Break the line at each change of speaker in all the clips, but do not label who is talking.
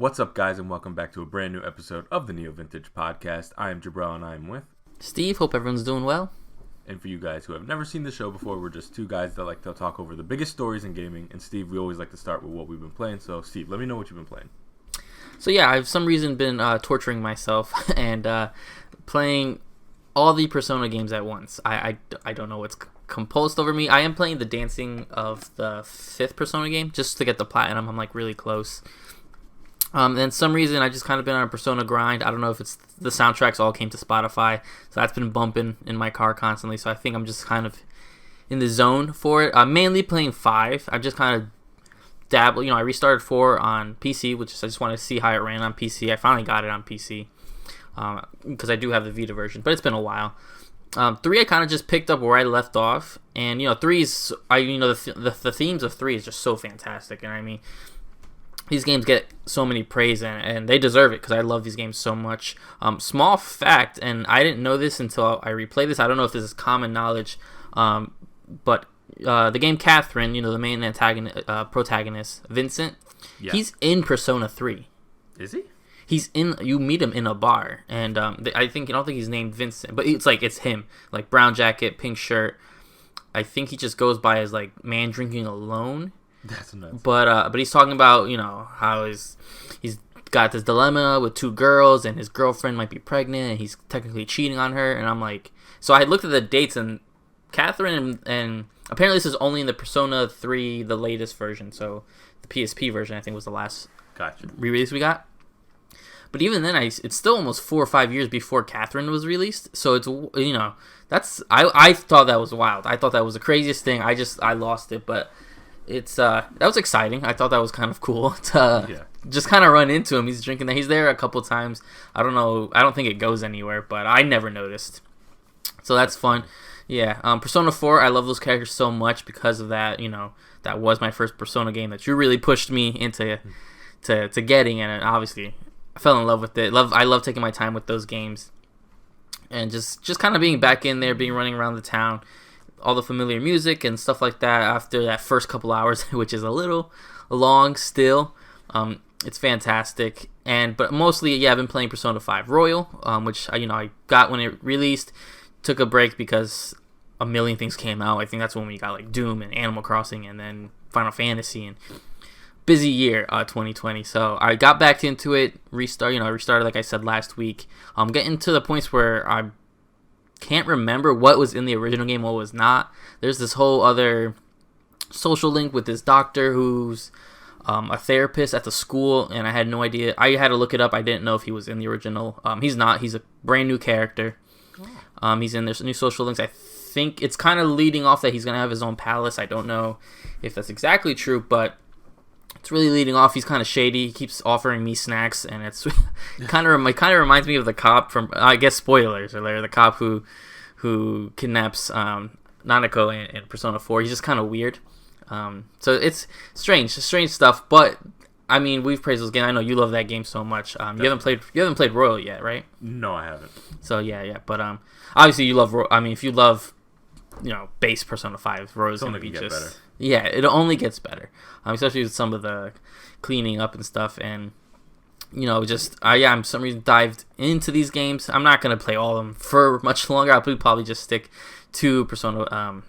What's up, guys, and welcome back to a brand new episode of the NeoVintage podcast. I am Jabril, and I am with
Steve. Hope everyone's doing well.
And for you guys who have never seen the show before, we're just two guys that like to talk over the biggest stories in gaming. And Steve, we always like to start with what we've been playing. So, Steve, let me know what you've been playing.
So yeah, I've for some reason been torturing myself and playing all the Persona games at once. I don't know what's compulsed over me. I am playing the dancing of the 5th Persona game just to get the platinum. I'm like really close. And some reason I just kind of been on a Persona grind. I don't know if it's the soundtracks all came to Spotify, so that's been bumping in my car constantly. So I think I'm just kind of in the zone for it. I'm mainly playing 5. I've just kind of dabbled. I restarted 4 on PC, which is I just wanted to see how it ran on PC. I finally got it on PC because I do have the Vita version, but it's been a while. 3 I kind of just picked up where I left off, and 3 is the themes of 3 is just so fantastic, and I mean. These games get so many praise, and they deserve it because I love these games so much. Small fact, and I didn't know this until I replayed this. I don't know if this is common knowledge, but the game Catherine, the main protagonist, Vincent,
Yeah.
He's in Persona 3.
Is he?
You meet him in a bar, and I don't think he's named Vincent, but it's him, like brown jacket, pink shirt. I think he just goes by as like man drinking alone.
That's nuts.
But he's talking about how he's got this dilemma with 2 girls and his girlfriend might be pregnant and he's technically cheating on her, and I'm like, so I looked at the dates, and Catherine and apparently this is only in the Persona 3, the latest version, so the PSP version I think was the last re-release we got. But even then, it's still almost 4 or 5 years before Catherine was released, so it's that's I thought that was wild. I thought that was the craziest thing. I lost it, but. It's that was exciting. I thought that was kind of cool to just kind of run into him. He's drinking there. He's there a couple times. I don't know. I don't think it goes anywhere, but I never noticed. So that's fun. Yeah. Persona 4. I love those characters so much because of that. That was my first Persona game that you really pushed me into to getting, and obviously I fell in love with it. I love taking my time with those games, and just kind of being back in there, running around the town. All the familiar music and stuff like that after that first couple hours, which is a little long still. It's fantastic, but mostly I've been playing Persona 5 Royal, which I got when it released. Took a break because a million things came out. I think that's when we got like Doom and Animal Crossing and then Final Fantasy, and busy year 2020. So I got back into it, restarted like I said last week. Getting to the points where I can't remember what was in the original game, what was not. There's this whole other social link with this doctor who's a therapist at the school, and I had no idea. I had to look it up. I didn't know if he was in the original. He's not. He's a brand new character. He's in there's new social links. I think it's kind of leading off that he's going to have his own palace. I don't know if that's exactly true, but it's really leading off. He's kind of shady. He keeps offering me snacks, and it's kind of reminds me of the cop from, I guess, spoilers alert, the cop who kidnaps Nanako in Persona 4. He's just kind of weird. So it's strange stuff. But I mean, we've praised those games. I know you love that game so much. You haven't played Royal yet, right?
No, I haven't.
So yeah. But obviously you love. I mean, if you love, base Persona 5, Royal's gonna be just better. Yeah, it only gets better, especially with some of the cleaning up and stuff, and I'm for some reason dived into these games. I'm not gonna play all of them for much longer. I'll probably just stick to Persona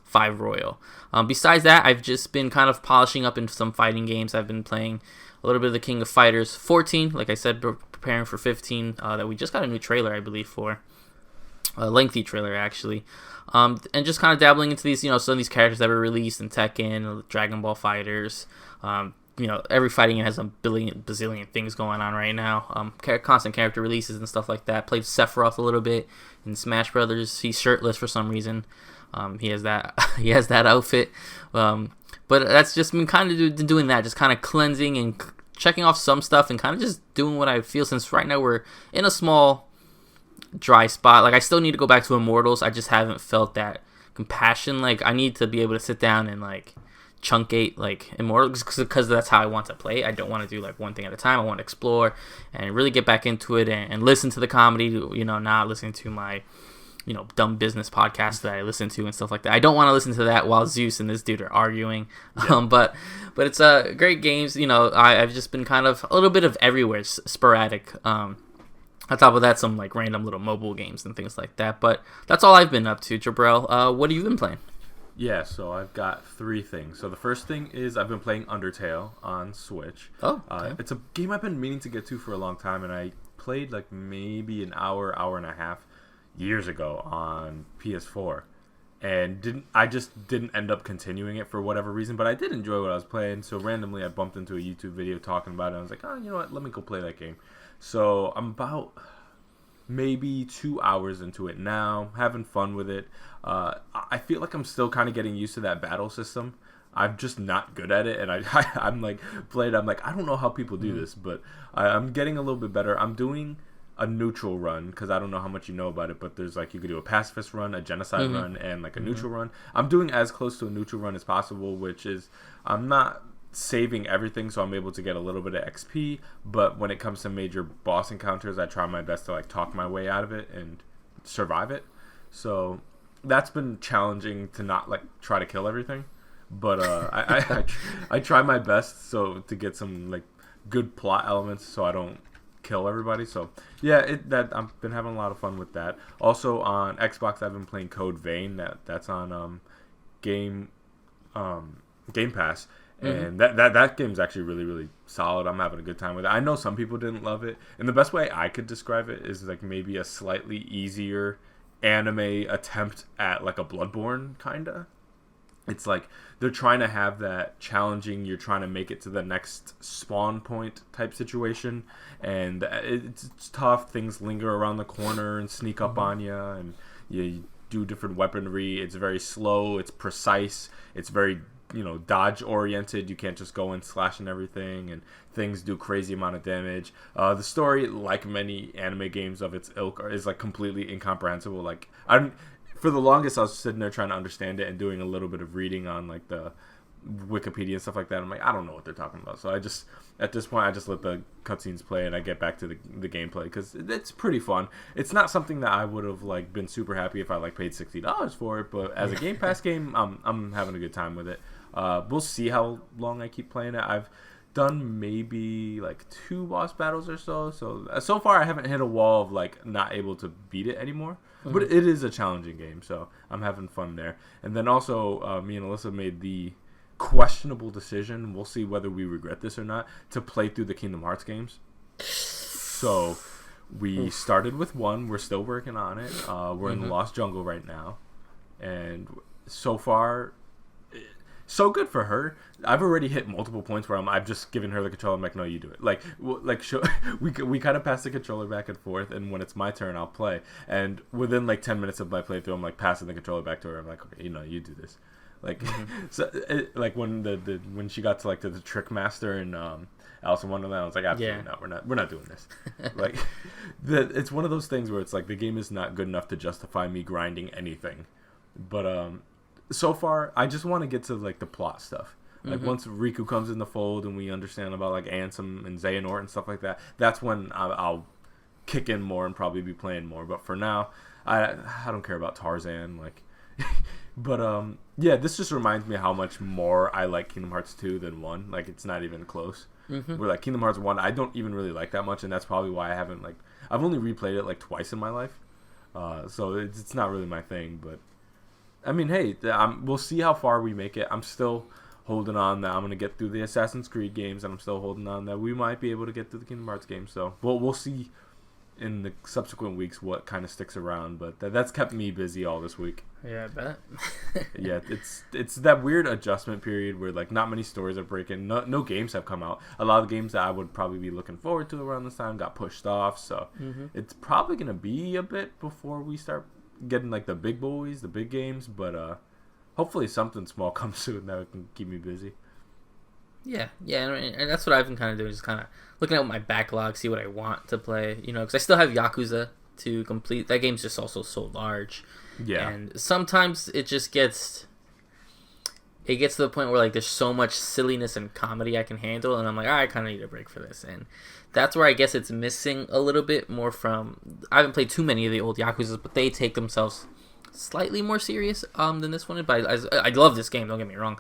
5 Royal. Besides that, I've just been kind of polishing up in some fighting games. I've been playing a little bit of the King of Fighters 14, like I said, preparing for 15 that we just got a new trailer, I believe, for. A lengthy trailer, actually. And just kind of dabbling into these, some of these characters that were released in Tekken, Dragon Ball Fighters. Every fighting game has a bazillion things going on right now. Constant character releases and stuff like that. Played Sephiroth a little bit in Smash Brothers. He's shirtless for some reason. He has that outfit. But that's just been kind of doing that, just kind of cleansing and checking off some stuff and kind of just doing what I feel, since right now we're in a small dry spot. Like, I still need to go back to Immortals. I just haven't felt that compassion. Like, I need to be able to sit down and like chunkate like Immortals, because that's how I want to play. I don't want to do like one thing at a time. I want to explore and really get back into it and listen to the comedy, not listening to my dumb business podcasts that I listen to and stuff like that. I don't want to listen to that while Zeus and this dude are arguing.
Yeah.
But it's great games. I've just been kind of a little bit of everywhere, sporadic. On top of that, some like random little mobile games and things like that. But that's all I've been up to, Jabril. What have you been playing?
Yeah, so I've got 3 things. So the first thing is I've been playing Undertale on Switch.
Oh, okay.
It's a game I've been meaning to get to for a long time, and I played like maybe an hour and a half years ago on PS4, and I just didn't end up continuing it for whatever reason. But I did enjoy what I was playing, so randomly I bumped into a YouTube video talking about it. And I was like, oh, you know what? Let me go play that game. So I'm about maybe 2 hours into it now, having fun with it. I feel like I'm still kind of getting used to that battle system. I'm just not good at it, and I'm like I'm like, I don't know how people do this, but I'm getting a little bit better. I'm doing a neutral run because I don't know how much you know about it, but there's like you could do a pacifist run, a genocide run, and like a neutral run. I'm doing as close to a neutral run as possible, which is I'm not saving everything, so I'm able to get a little bit of XP. But when it comes to major boss encounters, I try my best to like talk my way out of it and survive it. So that's been challenging to not like try to kill everything. But I try my best to get some like good plot elements so I don't kill everybody. So yeah, I've been having a lot of fun with that. Also on Xbox, I've been playing Code Vein. That's on Game Pass, and that game's actually really, really solid. I'm having a good time with it. I know some people didn't love it, and the best way I could describe it is like maybe a slightly easier anime attempt at like a Bloodborne kinda. It's like they're trying to have that challenging, you're trying to make it to the next spawn point type situation, and it's tough. Things linger around the corner and sneak up on you, and you do different weaponry. It's very slow, it's precise, it's very dodge oriented. You can't just go and slash and everything, and things do crazy amount of damage. The story, like many anime games of its ilk, is like completely incomprehensible. Like for the longest, I was sitting there trying to understand it and doing a little bit of reading on like the Wikipedia and stuff like that. I'm like, I don't know what they're talking about. So at this point, I just let the cutscenes play and I get back to the gameplay because it's pretty fun. It's not something that I would have like been super happy if I like paid $60 for it, but as a Game Pass game, I'm having a good time with it. We'll see how long I keep playing it. I've done maybe like 2 boss battles or so far I haven't hit a wall of like not able to beat it anymore. But it is a challenging game, so I'm having fun there. And then also me and Alyssa made the questionable decision, we'll see whether we regret this or not, to play through the Kingdom Hearts games. So we started with 1, we're still working on it. We're in the Lost Jungle right now, and so far so good for her. I've already hit multiple points where I've just given her the controller. I'm like, no, you do it. We kind of pass the controller back and forth, and when it's my turn, I'll play. And within like 10 minutes of my playthrough, I'm like passing the controller back to her. I'm like, okay, you do this. Like, like when when she got to like the Trick Master and Alice in Wonderland, I was like, absolutely not. We're not doing this. Like, it's one of those things where it's like the game is not good enough to justify me grinding anything. But so far, I just want to get to like the plot stuff. Like once Riku comes in the fold and we understand about like Ansem and Xehanort and stuff like that, that's when I'll kick in more and probably be playing more. But for now, I don't care about Tarzan. Like, but yeah, this just reminds me how much more I like Kingdom Hearts 2 than 1. Like, it's not even close. Where like Kingdom Hearts 1, I don't even really like that much, and that's probably why I haven't like I've only replayed it like twice in my life. So it's not really my thing, but. I mean, hey, we'll see how far we make it. I'm still holding on that I'm going to get through the Assassin's Creed games, and I'm still holding on that we might be able to get through the Kingdom Hearts games. So we'll see in the subsequent weeks what kind of sticks around. But that's kept me busy all this week.
Yeah, I bet.
Yeah, it's that weird adjustment period where like not many stories are breaking. No games have come out. A lot of games that I would probably be looking forward to around this time got pushed off. So it's probably going to be a bit before we start getting like the big boys, the big games, but hopefully something small comes soon that can keep me busy.
Yeah, and that's what I've been kind of doing, just kind of looking at my backlog, see what I want to play, because I still have Yakuza to complete. That game's just also so large.
Yeah.
And sometimes it just gets it gets to the point where like there's so much silliness and comedy I can handle, and I'm like, I kind of need a break for this, and that's where I guess it's missing a little bit more from. I haven't played too many of the old Yakuzas, but they take themselves slightly more serious than this one. But I love this game. Don't get me wrong,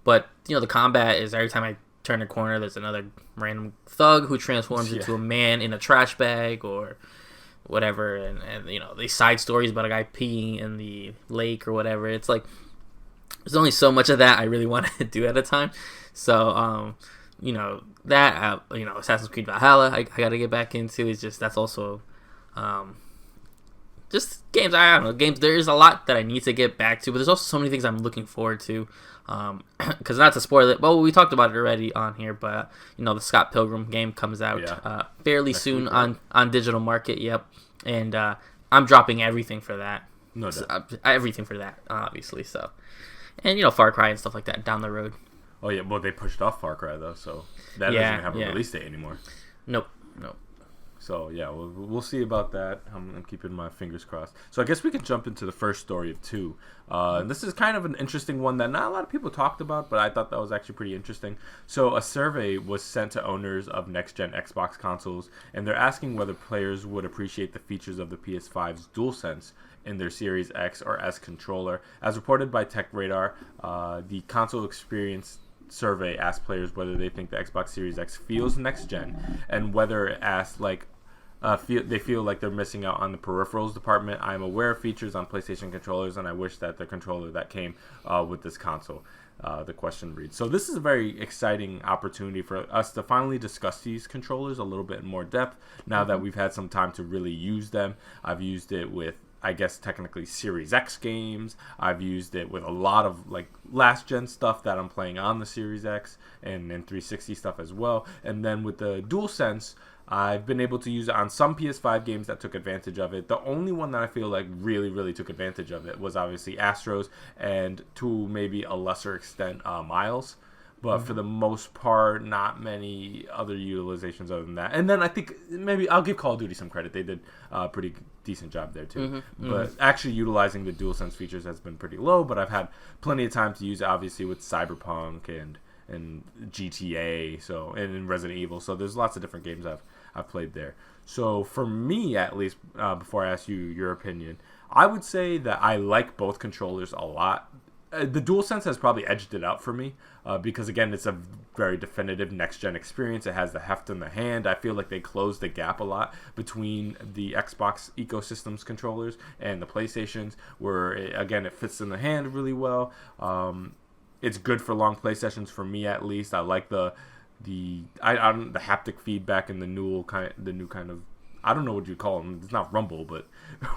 but the combat is every time I turn a corner, there's another random thug who transforms into a man in a trash bag or whatever, and these side stories about a guy peeing in the lake or whatever. It's like there's only so much of that I really want to do at a time. So Assassin's Creed Valhalla I got to get back into. It's just that's also just games. I don't know, games. There is a lot that I need to get back to, but there's also so many things I'm looking forward to. Because not to spoil it, well, we talked about it already on here, but the Scott Pilgrim game comes out fairly soon on digital market. Yep, and I'm dropping everything for that.
No doubt.
Everything for that, obviously. So, and Far Cry and stuff like that down the road.
Oh yeah, well they pushed off Far Cry though, so that doesn't have a release date anymore.
Nope.
So yeah, we'll see about that. I'm keeping my fingers crossed. So I guess we can jump into the first story of two. This is kind of an interesting one that not a lot of people talked about, but I thought that was actually pretty interesting. So a survey was sent to owners of next-gen Xbox consoles, and they're asking whether players would appreciate the features of the PS5's DualSense in their Series X or S controller. As reported by TechRadar, the console experience survey asked players whether they think the Xbox Series X feels next-gen, and whether it asked they feel like they're missing out on the peripherals department. I am aware of features on PlayStation controllers, and I wish that the controller that came with this console. The question reads. So this is a very exciting opportunity for us to finally discuss these controllers a little bit in more depth now that we've had some time to really use them. I've used it with, I guess, technically Series X games. I've used it with a lot of last gen stuff that I'm playing on the Series X and 360 stuff as well. And then with the DualSense, I've been able to use it on some PS5 games that took advantage of it. The only one that I feel like really, really took advantage of it was obviously Astros, and to maybe a lesser extent Miles. But for the most part, not many other utilizations other than that. And then I think maybe I'll give Call of Duty some credit. They did a pretty decent job there too. But actually utilizing the DualSense features has been pretty low. But I've had plenty of time to use it, obviously, with Cyberpunk and GTA, and Resident Evil. So there's lots of different games I've played there. So for me, at least, before I ask you your opinion, I would say that I like both controllers a lot. The DualSense has probably edged it out for me because, again, it's a very definitive next-gen experience. It has the heft in the hand. I feel like they closed the gap a lot between the Xbox ecosystem's controllers and the PlayStation's, where, it fits in the hand really well. It's good for long play sessions for me, at least. I like the haptic feedback and the new kind of, I don't know what you call them. It's not rumble, but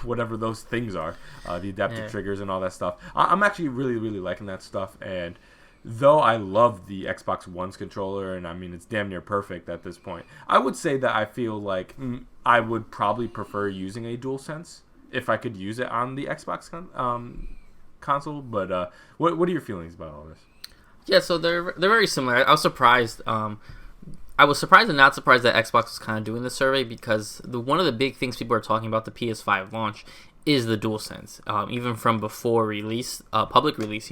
whatever those things are, the adaptive triggers and all that stuff. I'm actually really, really liking that stuff. And though I love the Xbox One's controller, and I mean it's damn near perfect at this point, I would say that I feel like I would probably prefer using a DualSense if I could use it on the Xbox console. But what are your feelings about all this?
Yeah, so they're very similar. I was surprised. I was surprised and not surprised that Xbox was kind of doing the survey, because one of the big things people are talking about the PS5 launch is the DualSense. Even from before release, public release,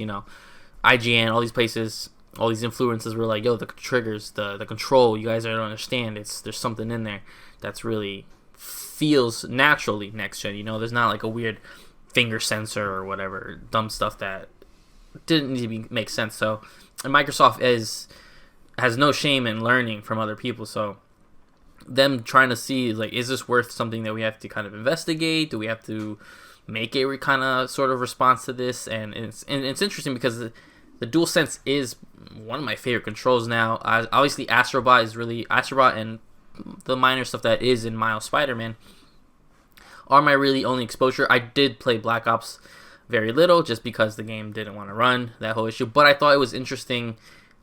IGN, all these places, all these influencers were like, "Yo, the triggers, the control, you guys don't understand. There's something in there that's really feels naturally next gen. There's not like a weird finger sensor or whatever dumb stuff that didn't need to make sense." So, and Microsoft has no shame in learning from other people. So, them trying to see is this worth something that we have to kind of investigate? Do we have to make a kind of sort of response to this? And it's interesting because the DualSense is one of my favorite controls now. Obviously, Astrobot and the minor stuff that is in Miles Spider-Man are my really only exposure. I did play Black Ops very little just because the game didn't want to run, that whole issue. But I thought it was interesting,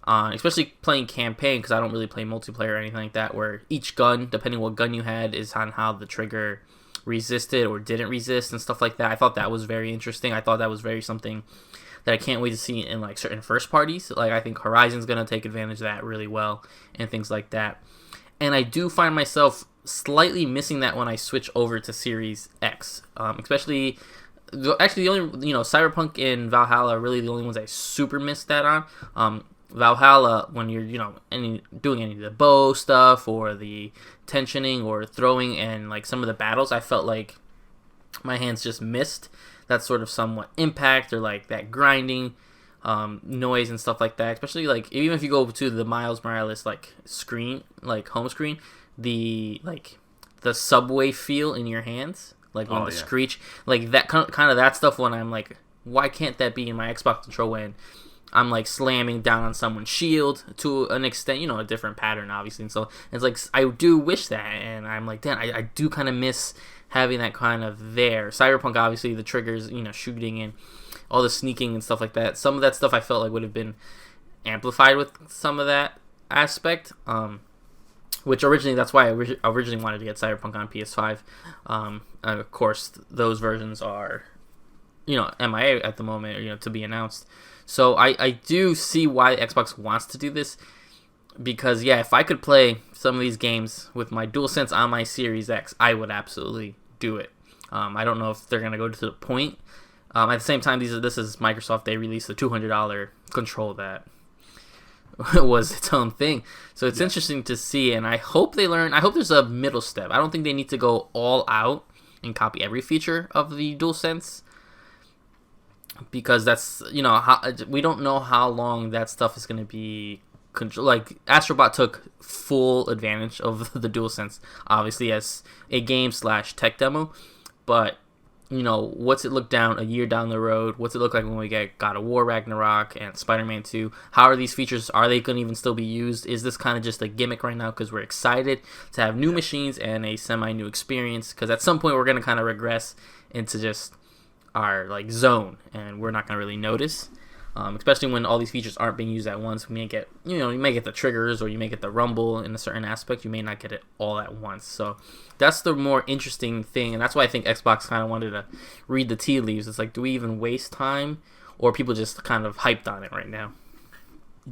especially playing campaign, because I don't really play multiplayer or anything like that, where each gun, depending what gun you had, is on how the trigger resisted or didn't resist and stuff like that. I thought that was very interesting. I thought that was very something that I can't wait to see in certain first parties. I think Horizon's going to take advantage of that really well and things like that. And I do find myself slightly missing that when I switch over to Series X, especially Actually, the only Cyberpunk and Valhalla are really the only ones I super missed that on. Valhalla, when you're doing any of the bow stuff or the tensioning or throwing and like some of the battles, I felt like my hands just missed that sort of somewhat impact or like that grinding noise and stuff like that. Especially like even if you go to the Miles Morales like screen, like home screen, the subway feel in your hands, like when screech, like that kind of that stuff. When I'm like, why can't that be in my Xbox control when I'm like slamming down on someone's shield to an extent, a different pattern obviously. And so it's like I do wish that, and I'm like, damn, I do kind of miss having that kind of there. Cyberpunk, obviously, the triggers, shooting and all the sneaking and stuff like that. Some of that stuff I felt like would have been amplified with some of that aspect. Which originally, that's why I originally wanted to get Cyberpunk on PS5. And of course, those versions are, MIA at the moment, to be announced. So I do see why Xbox wants to do this. Because, yeah, if I could play some of these games with my DualSense on my Series X, I would absolutely do it. I don't know if they're going to go to the point. At the same time, this is Microsoft. They released a $200 control that was its own thing. So it's interesting to see, and I hope they learn. I hope there's a middle step. I don't think they need to go all out and copy every feature of the DualSense, because that's, we don't know how long that stuff is going to be. Like Astrobot took full advantage of the DualSense, obviously as a game / tech demo, but what's it look a year down the road? What's it look like when we get God of War Ragnarok and Spider-Man 2? How are these features? Are they going to even still be used? Is this kind of just a gimmick right now because we're excited to have new machines and a semi-new experience? Because at some point we're going to kind of regress into just our like zone, and we're not going to really notice. Especially when all these features aren't being used at once. We may get, you may get the triggers, or you may get the rumble in a certain aspect. You may not get it all at once. So that's the more interesting thing, and that's why I think Xbox kind of wanted to read the tea leaves. It's like, do we even waste time, or people just kind of hyped on it right now?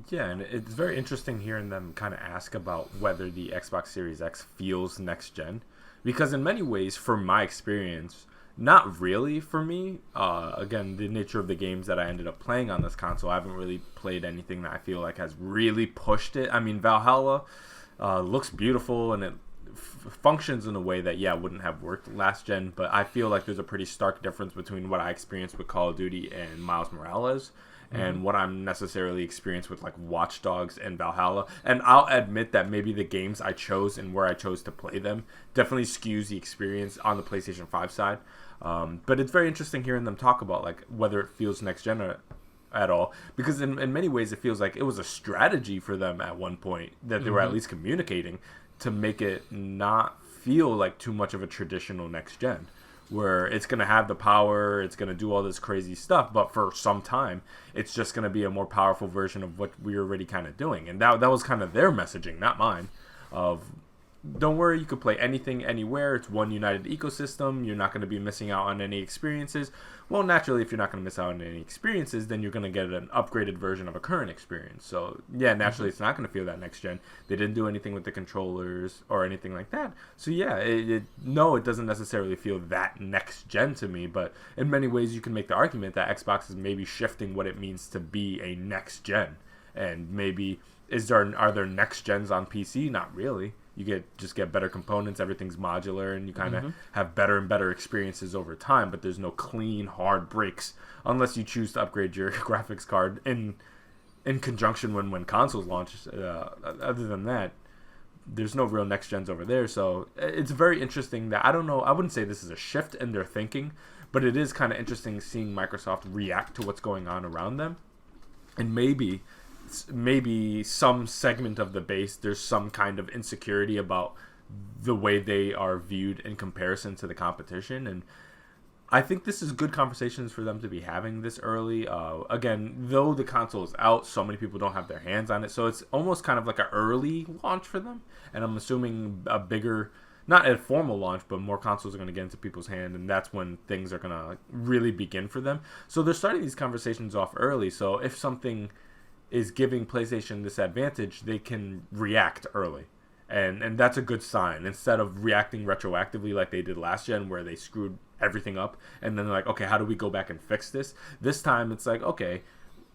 Yeah, and it's very interesting hearing them kind of ask about whether the Xbox Series X feels next gen, because in many ways, from my experience, not really for me. Again, the nature of the games that I ended up playing on this console, I haven't really played anything that I feel like has really pushed it. I mean, Valhalla looks beautiful, and it functions in a way that, wouldn't have worked last gen, but I feel like there's a pretty stark difference between what I experienced with Call of Duty and Miles Morales, and what I'm necessarily experienced with like Watch Dogs and Valhalla. And I'll admit that maybe the games I chose and where I chose to play them definitely skews the experience on the PlayStation 5 side. But it's very interesting hearing them talk about like whether it feels next gen at all, because in many ways it feels like it was a strategy for them at one point that they were at least communicating to make it not feel like too much of a traditional next gen, where it's going to have the power, it's going to do all this crazy stuff, but for some time it's just going to be a more powerful version of what we're already kind of doing. And that was kind of their messaging, not mine, of don't worry, you can play anything, anywhere. It's one united ecosystem. You're not going to be missing out on any experiences. Well, naturally, if you're not going to miss out on any experiences, then you're going to get an upgraded version of a current experience. So, yeah, naturally, it's not going to feel that next gen. They didn't do anything with the controllers or anything like that. So, yeah, it doesn't necessarily feel that next gen to me. But in many ways, you can make the argument that Xbox is maybe shifting what it means to be a next gen. And maybe are there next gens on PC? Not really. You just get better components, everything's modular, and you kind of have better and better experiences over time, but there's no clean, hard breaks unless you choose to upgrade your graphics card in conjunction when consoles launch. Other than that, there's no real next gens over there. So it's very interesting that, I don't know, I wouldn't say this is a shift in their thinking, but it is kind of interesting seeing Microsoft react to what's going on around them. And maybe some segment of the base, there's some kind of insecurity about the way they are viewed in comparison to the competition. And I think this is good conversations for them to be having this early. Again, though the console is out, so many people don't have their hands on it. So it's almost kind of like an early launch for them. And I'm assuming a bigger, not a formal launch, but more consoles are going to get into people's hand. And that's when things are going to really begin for them. So they're starting these conversations off early. So if something is giving PlayStation this advantage, they can react early. And that's a good sign, instead of reacting retroactively like they did last gen, where they screwed everything up, and then they're like, okay, how do we go back and fix this? This time it's like, okay,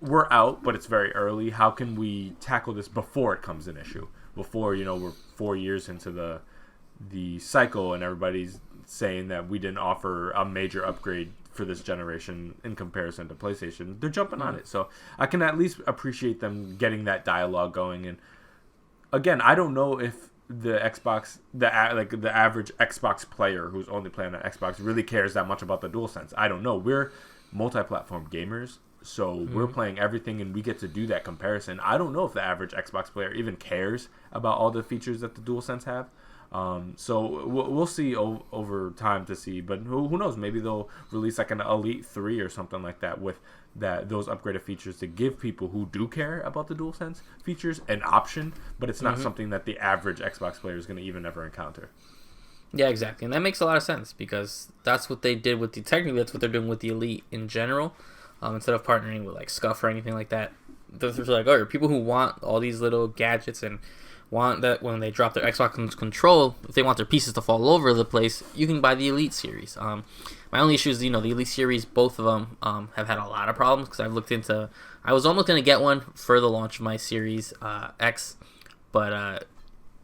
we're out, but it's very early. How can we tackle this before it comes an issue? Before, we're 4 years into the cycle and everybody's saying that we didn't offer a major upgrade for this generation in comparison to PlayStation. They're jumping on it. So I can at least appreciate them getting that dialogue going. And again, I don't know if the average Xbox player who's only playing on Xbox really cares that much about the DualSense. I don't know. We're multi-platform gamers, so we're playing everything and we get to do that comparison. I don't know if the average Xbox player even cares about all the features that the DualSense have. So we'll see over time to see, but who knows? Maybe they'll release like an Elite 3 or something like that with those upgraded features to give people who do care about the DualSense features an option, but it's not something that the average Xbox player is going to even ever encounter.
Yeah, exactly, and that makes a lot of sense because that's what they did with technically that's what they're doing with the Elite in general. Instead of partnering with like Scuff or anything like that, they're like, oh, people who want all these little gadgets and want that when they drop their Xbox control, if they want their pieces to fall over the place, you can buy the Elite series. My only issue is, the Elite series, both of them have had a lot of problems because I've looked into. I was almost going to get one for the launch of my Series X, but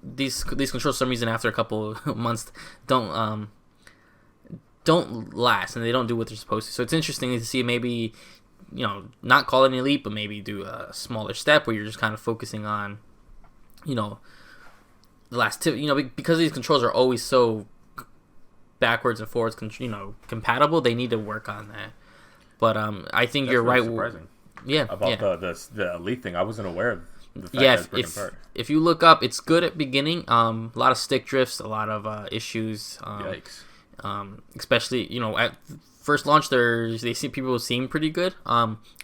these controls, for some reason, after a couple of months, don't last and they don't do what they're supposed to. So it's interesting to see maybe, not call it an Elite, but maybe do a smaller step where you're just kind of focusing on, the last tip, because these controls are always so backwards and forwards, compatible. They need to work on that. But I think you're right.
Surprising.
Yeah,
about the Elite thing. I wasn't aware of the fact that it's
if you look up, it's good at beginning. A lot of stick drifts, a lot of issues.
Yikes.
Especially at first launch, people seem pretty good.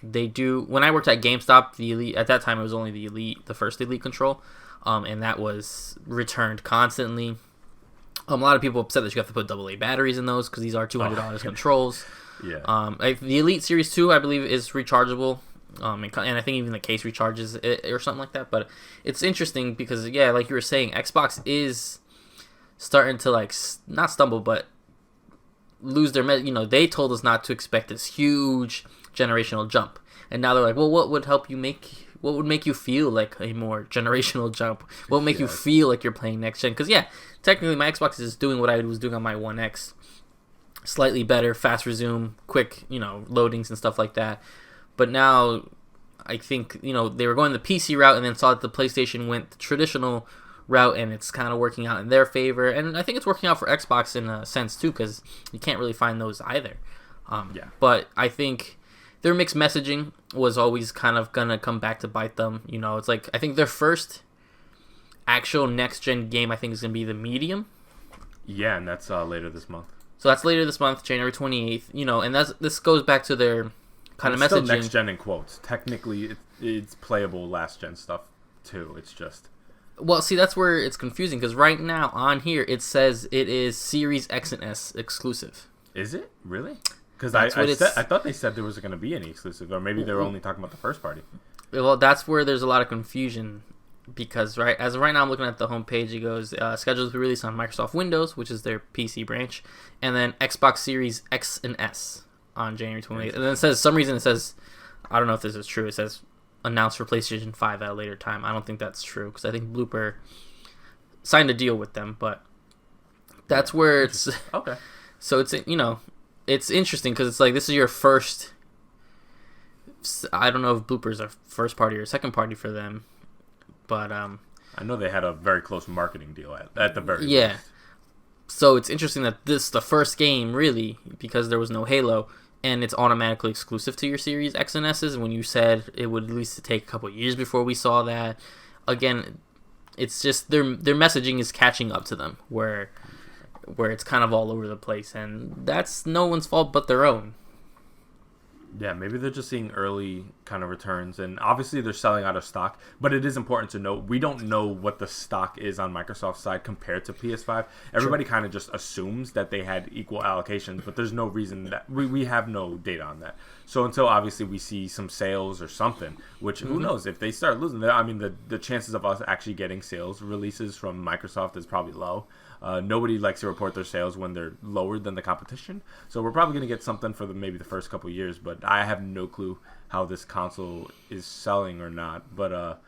They do. When I worked at GameStop, the Elite at that time it was only the Elite, the first Elite control, and that was returned constantly. A lot of people upset that you have to put AA batteries in those because these are $200 controls.
Yeah.
The Elite Series 2, I believe, is rechargeable. And I think even the case recharges it or something like that. But it's interesting because, yeah, like you were saying, Xbox is starting to not stumble, but lose their. They told us not to expect this huge generational jump, and now they're like, well, what would make you feel like a more generational jump? What would make you feel like you're playing next gen? Because technically my Xbox is doing what I was doing on my One X, slightly better, fast resume, quick, loadings and stuff like that. But now, I think they were going the PC route and then saw that the PlayStation went the traditional route, and it's kind of working out in their favor. And I think it's working out for Xbox in a sense too, because you can't really find those either. But I think their mixed messaging was always kind of gonna come back to bite them. It's like I think their first actual next gen game I think is gonna be the Medium.
Yeah, and that's later this month.
So that's later this month, January 28th. And this goes back to their kind of messaging.
Still next gen in quotes. Technically, it's playable last gen stuff too. It's just.
Well, see, that's where it's confusing because right now on here it says it is Series X and S exclusive.
Is it really? Because I thought they said there was going to be any exclusive, or maybe they were only talking about the first party.
Well, that's where there's a lot of confusion because as of right now I'm looking at the homepage. It goes scheduled to be released on Microsoft Windows, which is their PC branch, and then Xbox Series X and S on January 28th. And then it says I don't know if this is true. It says announced for PlayStation 5 at a later time. I don't think that's true because I think Blooper signed a deal with them, but that's where it's
okay.
So it's it's interesting because it's like this is your first. I don't know if Blooper's a first party or second party for them, but
I know they had a very close marketing deal at the very least.
So it's interesting that this is the first game really because there was no Halo. And it's automatically exclusive to your Series X and S's. When you said it would at least take a couple of years before we saw that, again, it's just their messaging is catching up to them, where it's kind of all over the place, and that's no one's fault but their own.
Yeah, maybe they're just seeing early kind of returns, and obviously they're selling out of stock, but it is important to note we don't know what the stock is on Microsoft's side compared to PS5. Everybody kind of just assumes that they had equal allocations, but there's no reason that we have no data on that. So until obviously we see some sales or something, which who knows, if they start losing, I mean the chances of us actually getting sales releases from Microsoft is probably low. Nobody likes to report their sales when they're lower than the competition. So we're probably going to get something for maybe the first couple years, but I have no clue how this console is selling or not. But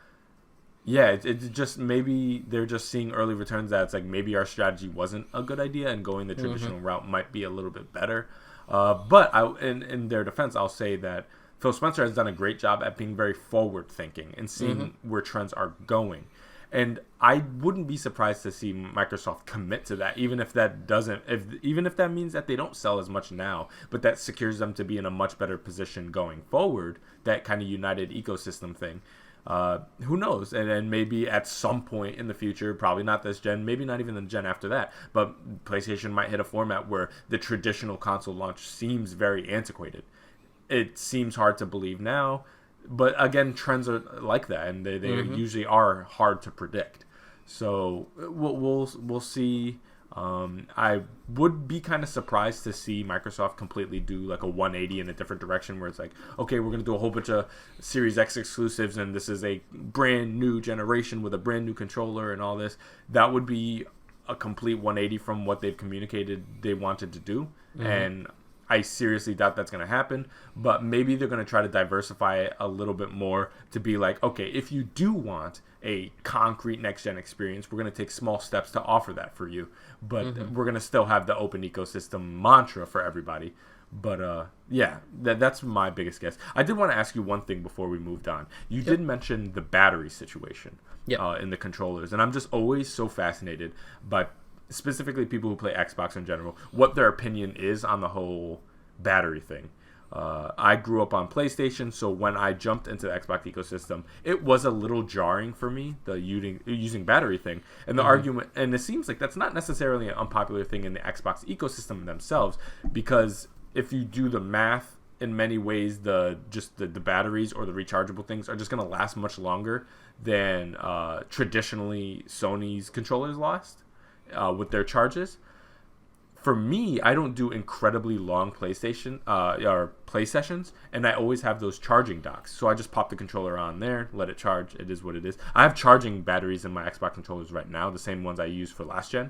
yeah, it's just maybe they're just seeing early returns that it's like maybe our strategy wasn't a good idea and going the traditional route might be a little bit better. But in their defense, I'll say that Phil Spencer has done a great job at being very forward thinking and seeing where trends are going. And I wouldn't be surprised to see Microsoft commit to that, even if that means that they don't sell as much now, but that secures them to be in a much better position going forward. That kind of united ecosystem thing. Who knows? And maybe at some point in the future, probably not this gen, maybe not even the gen after that, but PlayStation might hit a format where the traditional console launch seems very antiquated. It seems hard to believe now. But again, trends are like that, and they usually are hard to predict. So we'll see. I would be kind of surprised to see Microsoft completely do like a 180 in a different direction, where it's like, okay, we're gonna do a whole bunch of Series X exclusives, and this is a brand new generation with a brand new controller and all this. That would be a complete 180 from what they've communicated they wanted to do, and I seriously doubt that's going to happen, but maybe they're going to try to diversify it a little bit more to be like, okay, if you do want a concrete next-gen experience, we're going to take small steps to offer that for you, but we're going to still have the open ecosystem mantra for everybody. But yeah, that's my biggest guess. I did want to ask you one thing before we moved on. You did mention the battery situation in the controllers, and I'm just always so fascinated by specifically people who play Xbox in general, what their opinion is on the whole battery thing. I grew up on PlayStation, so when I jumped into the Xbox ecosystem, it was a little jarring for me, the using battery thing. And the argument, and it seems like that's not necessarily an unpopular thing in the Xbox ecosystem themselves, because if you do the math, in many ways, the batteries or the rechargeable things are just going to last much longer than traditionally Sony's controllers last. With their charges. For me, I don't do incredibly long PlayStation or play sessions, and I always have those charging docks. So I just pop the controller on there, let it charge. It is what it is. I have charging batteries in my Xbox controllers right now, the same ones I used for last gen,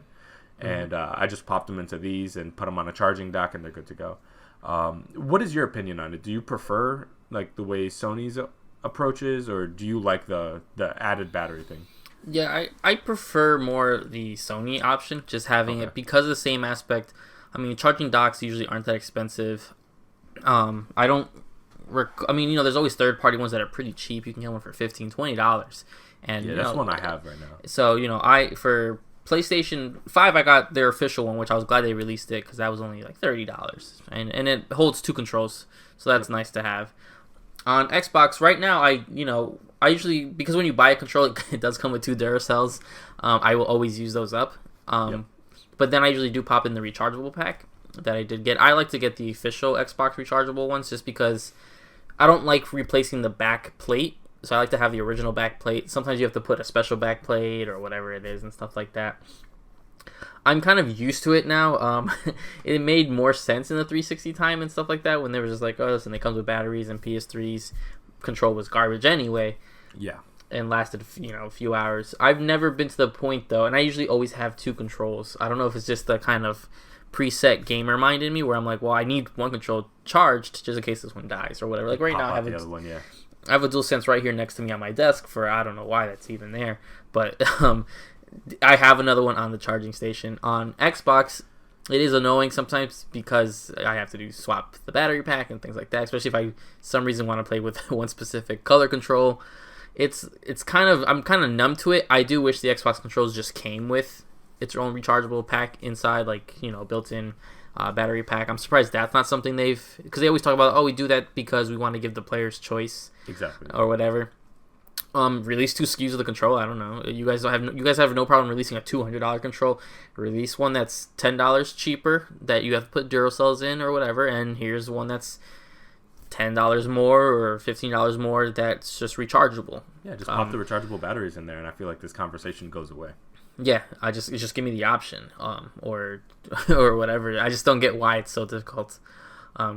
and I just pop them into these and put them on a charging dock, and they're good to go. What is your opinion on it? Do you prefer like the way Sony's approaches, or do you like the added battery thing?
Yeah, I prefer more the Sony option, just having it because of the same aspect. I mean, charging docks usually aren't that expensive. I don't. I mean, you know, there's always third-party ones that are pretty cheap. You can get one for $15, $20, and
yeah, that's one I have right now.
So you know, for PlayStation 5, I got their official one, which I was glad they released it because that was only like $30, and it holds 2 controls, so that's nice to have. On Xbox right now, I usually, because when you buy a controller, it does come with 2 Duracells. I will always use those up. But then I usually do pop in the rechargeable pack that I did get. I like to get the official Xbox rechargeable ones just because I don't like replacing the back plate. So I like to have the original back plate. Sometimes you have to put a special back plate or whatever it is and stuff like that. I'm kind of used to it now. It made more sense in the 360 time and stuff like that when they were just like, oh, listen, it comes with batteries, and PS3's control was garbage anyway.
Yeah.
And lasted, a few hours. I've never been to the point, though, and I usually always have 2 controls. I don't know if it's just the kind of preset gamer mind in me where I'm like, well, I need one control charged just in case this one dies or whatever. Like right now, I have I have a DualSense right here next to me on my desk for, I don't know why that's even there, but I have another one on the charging station. On Xbox, it is annoying sometimes because I have to swap the battery pack and things like that, especially if I some reason want to play with one specific color control. It's kind of, I'm kind of numb to it. I do wish the Xbox controls just came with its own rechargeable pack inside, like, built-in battery pack. I'm surprised that's not something because they always talk about, oh, we do that because we want to give the players choice.
Exactly.
Or whatever. Release 2 SKUs of the control. I don't know. You guys have no problem releasing a $200 control. Release one that's $10 cheaper that you have to put Duracells in or whatever, and here's one that's $10 more or $15 more that's just rechargeable.
Yeah, just pop the rechargeable batteries in there, and I feel like this conversation goes away.
Yeah, just give me the option, or or whatever. I just don't get why it's so difficult.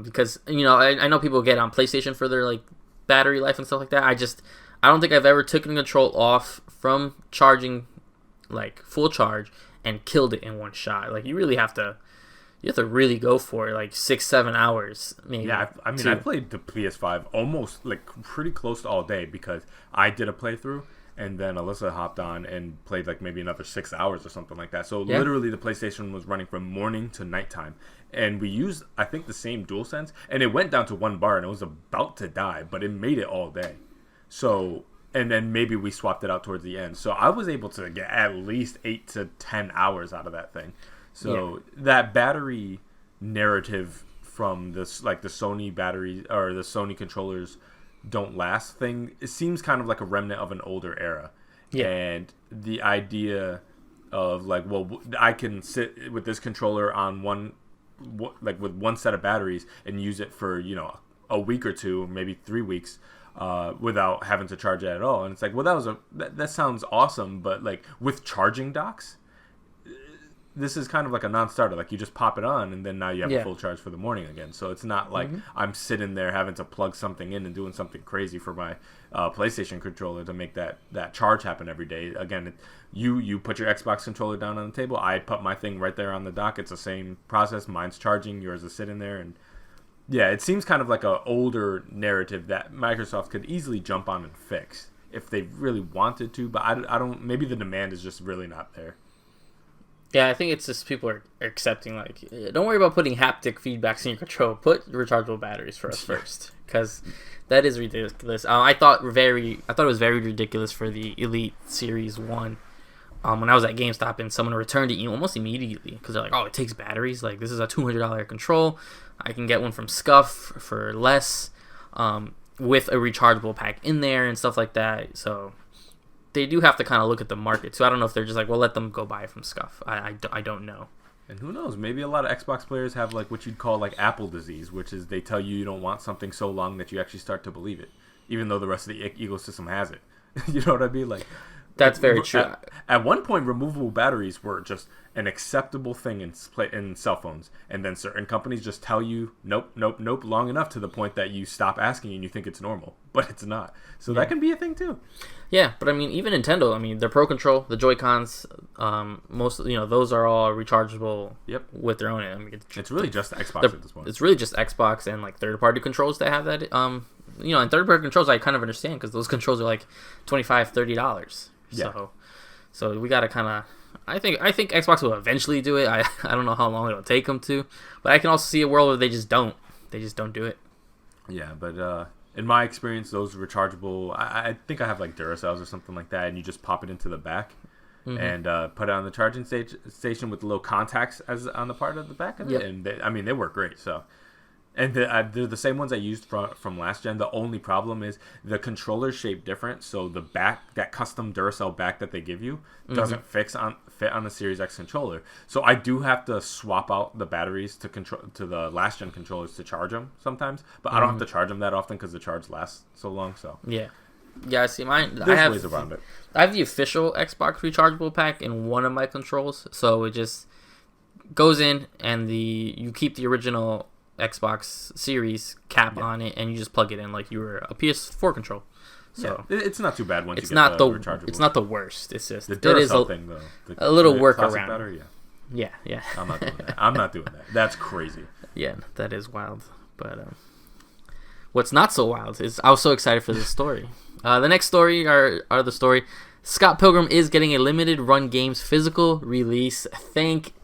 Because I know people get on PlayStation for their like battery life and stuff like that. I don't think I've ever taken control off from charging, like full charge, and killed it in one shot. Like you have to really go for it, like 6-7 hours maybe.
Yeah, I played the PS5 almost like pretty close to all day because I did a playthrough and then Alyssa hopped on and played like maybe another 6 hours or something like that. So literally the PlayStation was running from morning to nighttime, and we used I think the same DualSense, and it went down to 1 bar and it was about to die, but it made it all day. So and then maybe we swapped it out towards the end. So I was able to get at least 8 to 10 hours out of that thing. So that battery narrative from this, like the Sony batteries or the Sony controllers don't last thing, it seems kind of like a remnant of an older era. Yeah. And the idea of like, well, I can sit with this controller on with one set of batteries and use it for, a week or two, maybe 3 weeks, without having to charge it at all. And it's like, well, that sounds awesome, but like with charging docks, this is kind of like a non-starter. Like you just pop it on and then now you have a full charge for the morning again. So it's not like I'm sitting there having to plug something in and doing something crazy for my PlayStation controller to make that charge happen every day. Again, you put your Xbox controller down on the table. I put my thing right there on the dock. It's the same process. Mine's charging. Yours is sitting there. And yeah, it seems kind of like an older narrative that Microsoft could easily jump on and fix if they really wanted to. But I don't. Maybe the demand is just really not there.
Yeah, I think it's just people are accepting, like, don't worry about putting haptic feedbacks in your control. Put rechargeable batteries for us first, because that is ridiculous. I thought it was very ridiculous for the Elite Series 1. When I was at GameStop and someone returned it almost immediately because they're like, oh, it takes batteries. Like, this is a $200 control. I can get one from Scuff for less, with a rechargeable pack in there and stuff like that. So they do have to kind of look at the market. So I don't know if they're just like, well, let them go buy from Scuff. I don't know.
And who knows? Maybe a lot of Xbox players have like what you'd call like Apple disease, which is they tell you don't want something so long that you actually start to believe it, even though the rest of the ecosystem has it. You know what I mean? Like,
that's very true.
At one point, removable batteries were just an acceptable thing in cell phones, and then certain companies just tell you nope, long enough to the point that you stop asking and you think it's normal, but it's not. So that can be a thing too.
Yeah, but I mean, even Nintendo, I mean, their Pro Control, the Joy-Cons, most, those are all rechargeable.
Yep.
With their own. I mean,
it's really just Xbox at this point.
It's really just Xbox and like third-party controls that have that. And third-party controls I kind of understand because those controls are like $25, $30. Yeah. So we gotta kind of. I think Xbox will eventually do it. I don't know how long it'll take them to, but I can also see a world where they just don't do it.
Yeah, but in my experience, those rechargeable, I think I have like Duracells or something like that, and you just pop it into the back and put it on the charging station with the little contacts as on the part of the back of it, and they work great. So. And they're the same ones I used from last gen. The only problem is the controller's shaped different, so the back, that custom Duracell back that they give you, doesn't fit on the Series X controller. So I do have to swap out the batteries to the last gen controllers to charge them sometimes, but I don't have to charge them that often because the charge lasts so long. So
yeah, I see mine.
There's ways around it.
I have the official Xbox rechargeable pack in one of my controls, so it just goes in and you keep the original Xbox Series cap on it, and you just plug it in like you were a PS4 control. So
it's not too bad once
it's
you get
not
the rechargeable.
It's not the worst. It's just
the Duracell thing though.
A little workaround. Yeah.
I'm not doing that. That's crazy.
Yeah, that is wild. But what's not so wild is I was so excited for this story. The next story are the story. Scott Pilgrim is getting a limited run games physical release. Thank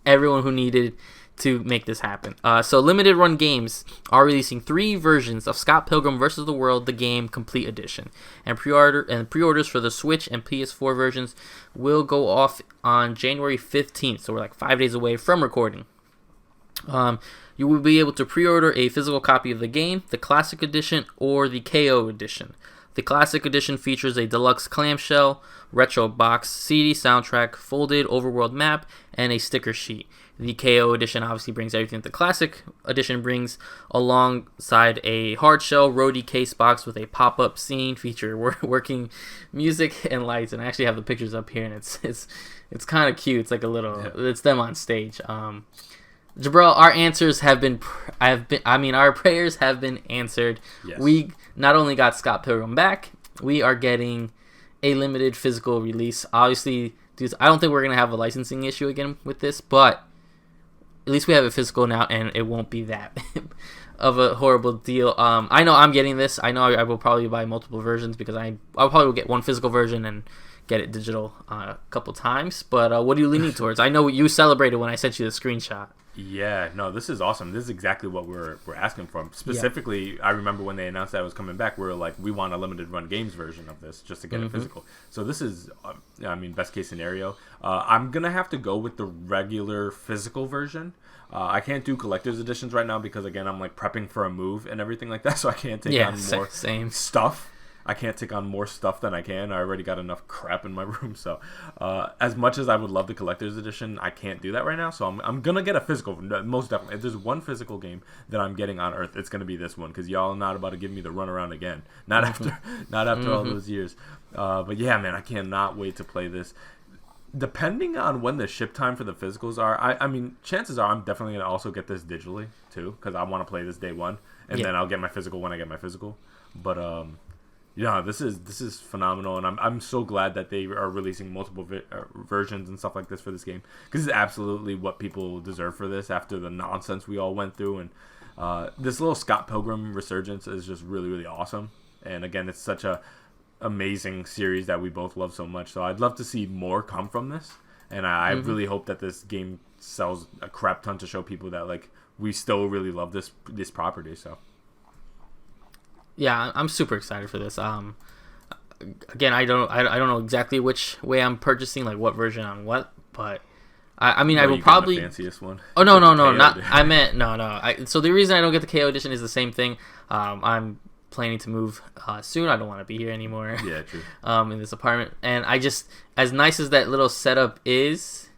everyone who needed to make this happen. So limited run games are releasing 3 versions of Scott Pilgrim vs. the World, the game complete edition, and pre-orders for the Switch and PS4 versions will go off on January 15th. So we're like 5 days away from recording. You will be able to pre-order a physical copy of the game, the Classic Edition, or the KO Edition. The Classic Edition features a deluxe clamshell, retro box, CD soundtrack, folded overworld map, and a sticker sheet. The KO edition obviously brings everything the classic edition brings, alongside a hard shell roadie case box with a pop-up scene feature working music and lights. And I actually have the pictures up here, and it's kind of cute. It's like a little, it's them on stage. Jabril, our answers our prayers have been answered.
Yes.
We not only got Scott Pilgrim back, we are getting a limited physical release. Obviously, dudes, I don't think we're gonna have a licensing issue again with this, but at least we have it physical now, and it won't be that of a horrible deal. I know I'm getting this. I know I will probably buy multiple versions because I'll probably will get one physical version and get it digital a couple times. But what are you leaning towards? I know you celebrated when I sent you the screenshot.
Yeah, no, this is awesome. This is exactly what we're asking for. Specifically, I remember when they announced that it was coming back, we were like, we want a limited run games version of this just to get it physical. So this is, best case scenario. I'm going to have to go with the regular physical version. I can't do collector's editions right now because, again, I'm like prepping for a move and everything like that, so I can't take on more stuff. I can't take on more stuff than I can. I already got enough crap in my room. So as much as I would love the collector's edition, I can't do that right now. So I'm going to get a physical, most definitely. If there's one physical game that I'm getting on Earth, it's going to be this one because y'all are not about to give me the runaround again. Not after all those years. But yeah, man, I cannot wait to play this. Depending on when the ship time for the physicals are, I mean, chances are I'm definitely going to also get this digitally too because I want to play this day one. And then I'll get my physical when I get my physical. But yeah, this is phenomenal, and I'm so glad that they are releasing multiple versions and stuff like this for this game because it's absolutely what people deserve for this after the nonsense we all went through. And this little Scott Pilgrim resurgence is just really, really awesome. And again, it's such a amazing series that we both love so much. So I'd love to see more come from this, and I really hope that this game sells a crap ton to show people that like we still really love this property. So.
Yeah, I'm super excited for this. Again, I don't know exactly which way I'm purchasing, like what version on what, but I mean, I will probably
the fanciest one.
Oh no, not I meant no. So the reason I don't get the KO edition is the same thing. I'm planning to move soon. I don't want to be here anymore.
Yeah, true.
In this apartment, and I just, as nice as that little setup is,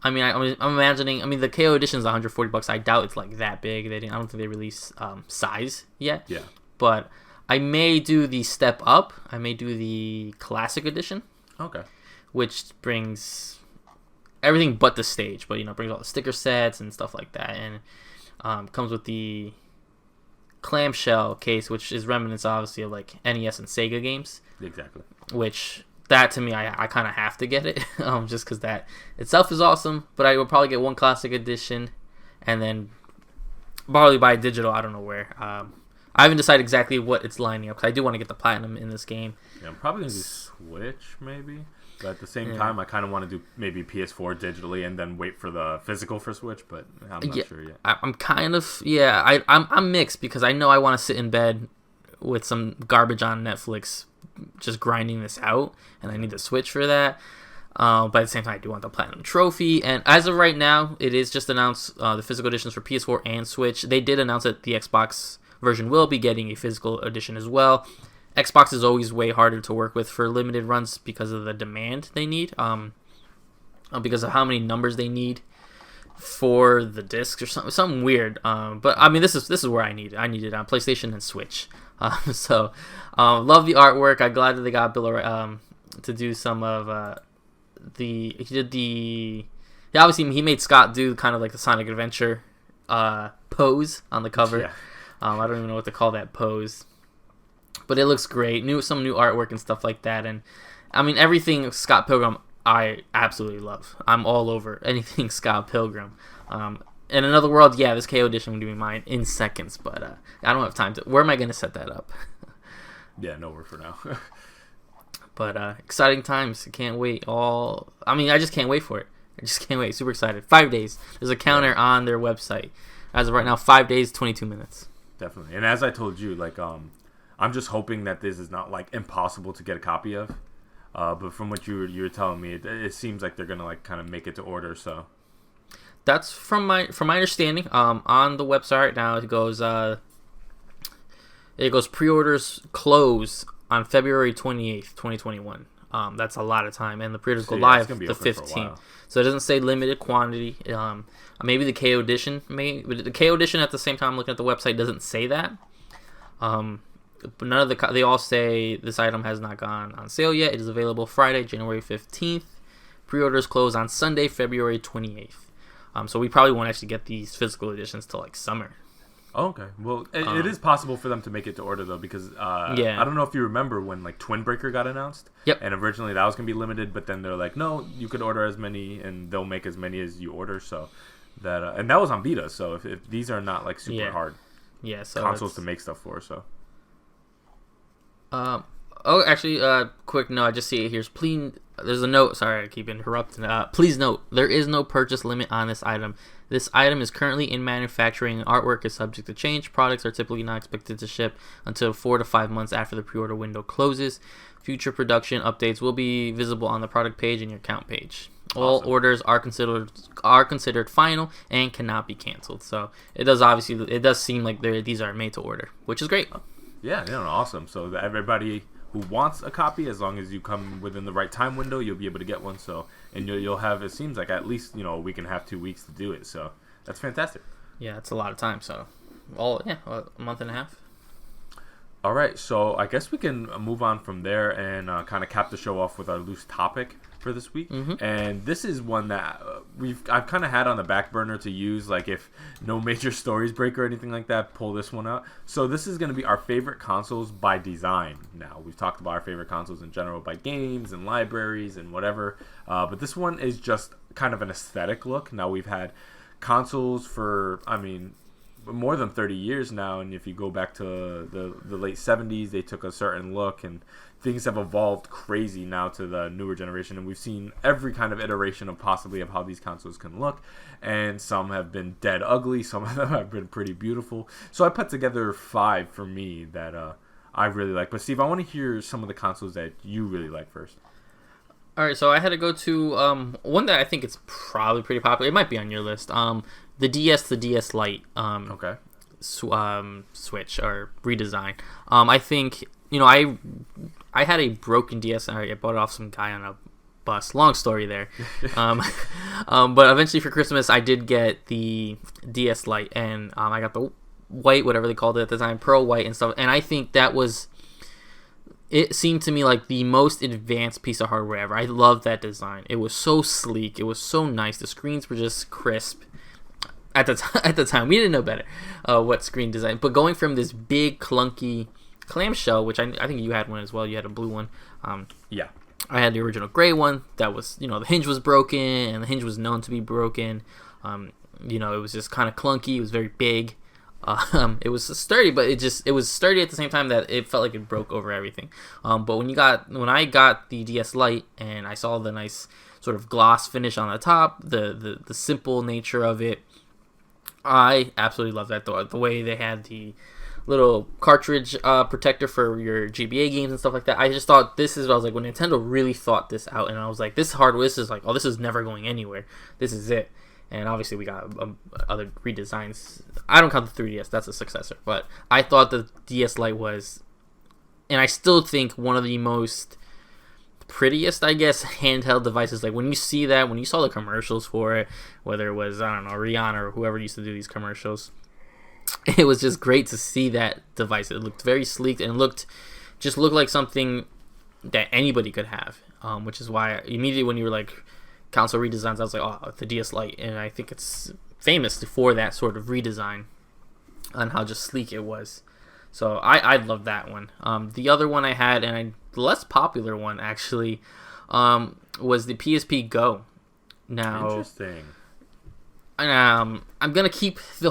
I mean, I'm imagining. I mean, the KO edition is $140. I doubt it's like that big. I don't think they release size yet.
Yeah.
But I may do the step up. I may do the classic edition.
Okay.
Which brings everything but the stage, but brings all the sticker sets and stuff like that, and comes with the clamshell case, which is remnants obviously of like NES and Sega games.
Exactly.
Which that to me, I kind of have to get it, just because that itself is awesome. But I will probably get one classic edition, and then probably buy digital. I don't know where. I haven't decided exactly what it's lining up because I do want to get the platinum in this game.
Yeah, I'm probably going to do Switch maybe. But at the same time, I kind of want to do maybe PS4 digitally and then wait for the physical for Switch, but I'm not sure yet.
I'm kind of, I'm mixed because I know I want to sit in bed with some garbage on Netflix just grinding this out, and I need the Switch for that. But at the same time, I do want the Platinum Trophy. And as of right now, it is just announced the physical editions for PS4 and Switch. They did announce that the Xbox version will be getting a physical edition as well. Xbox is always way harder to work with for limited runs because of the demand they need, because of how many numbers they need for the discs or something weird. But I mean, this is where I need it. I need it on PlayStation and Switch. So love the artwork. I'm glad that they got Bill to do some of he did the. Yeah, obviously he made Scott do kind of like the Sonic Adventure pose on the cover.
Yeah.
I don't even know what to call that pose, but it looks great. Some new artwork and stuff like that, and I mean everything Scott Pilgrim I absolutely love. I'm all over anything Scott Pilgrim. In another world, yeah, this KO edition would be mine in seconds, but I don't have time to. Where am I going to set that up?
Yeah, nowhere for now.
But exciting times. I can't wait. I just can't wait for it. I just can't wait. Super excited. 5 days. There's a counter on their website. As of right now, 5 days, 22 minutes.
Definitely. And as I told you, like, I'm just hoping that this is not like impossible to get a copy of. But from what you were telling me, it seems like they're gonna like kind of make it to order. So
that's from my understanding. On the website right now, it goes pre-orders close on February 28th, 2021. That's a lot of time, and the pre-orders go
So, yeah, it's
live
gonna be
the
open for a
15th.
while.
So it doesn't say limited quantity. Maybe the KO edition, but the KO edition at the same time, looking at the website, doesn't say that. But none of they all say this item has not gone on sale yet. It is available Friday, January 15th. Pre-orders close on Sunday, February 28th. So we probably won't actually get these physical editions till like summer.
Oh, okay. Well, it is possible for them to make it to order though, because I don't know if you remember when like Twin Breaker got announced.
Yep.
And originally that was gonna be limited, but then they're like, no, you could order as many, and they'll make as many as you order. So that and that was on Vita. So if these are not like super hard
so
consoles to make stuff for, so.
Quick note. I just see it here. Please, there's a note. Sorry, I keep interrupting. Please note, there is no purchase limit on this item. This item is currently in manufacturing, and artwork is subject to change. Products are typically not expected to ship until 4 to 5 months after the pre-order window closes. Future production updates will be visible on the product page and your account page. All orders are considered final and cannot be canceled. So it does seem like these are made to order, which is great.
Yeah, awesome. So everybody who wants a copy, as long as you come within the right time window, you'll be able to get one. So, and you'll have, it seems like, at least a week and a half, 2 weeks to do it. So that's fantastic.
Yeah, it's a lot of time. So, a month and a half.
All right, so I guess we can move on from there and kind of cap the show off with our loose topic for this week.
Mm-hmm.
And this is one that I've kind of had on the back burner to use, like if no major stories break or anything like that, pull this one out. So this is going to be our favorite consoles by design. Now, we've talked about our favorite consoles in general by games and libraries and whatever, but this one is just kind of an aesthetic look. Now, we've had consoles for, more than 30 years now, and if you go back to the late 70s, they took a certain look, and things have evolved crazy now to the newer generation, and we've seen every kind of iteration of how these consoles can look, and some have been dead ugly, some of them have been pretty beautiful. So I put together 5 for me that I really like. But Steve, I want to hear some of the consoles that you really like first.
All right, so I had to go to one that I think it's probably pretty popular. It might be on your list. The DS Lite.
Okay.
Switch or redesign. I think I had a broken DS. I bought it off some guy on a bus. Long story there. But eventually for Christmas I did get the DS Lite, and I got the white, whatever they called it at the time, pearl white and stuff. And I think it seemed to me like the most advanced piece of hardware ever. I love that design. It was so sleek. It was so nice. The screens were just crisp. At the time, we didn't know better what screen design. But going from this big, clunky clamshell, which I think you had one as well. You had a blue one.
Yeah.
I had the original gray one. That was, the hinge was broken, and the hinge was known to be broken. It was just kind of clunky. It was very big. It was sturdy, but it was sturdy at the same time that it felt like it broke over everything. But when I got the DS Lite and I saw the nice sort of gloss finish on the top, the simple nature of it, I absolutely love that. The way they had the little cartridge protector for your GBA games and stuff like that. I just thought I was like, when Nintendo really thought this out, and I was like, this hardware, this is never going anywhere. This is it. And obviously we got other redesigns. I don't count the 3DS, that's a successor. But I thought the DS Lite was, and I still think, one of the most prettiest, I guess, handheld devices. Like when you saw the commercials for it, whether it was, I don't know, Rihanna or whoever used to do these commercials, it was just great to see that device. It looked very sleek, and looked like something that anybody could have, which is why immediately when you were like console redesigns, I was like, oh, the DS Lite. And I think it's famous for that sort of redesign on how just sleek it was. So I love that one. The other one I had, and the less popular one actually, was the PSP Go. Now,
interesting.
I'm gonna keep the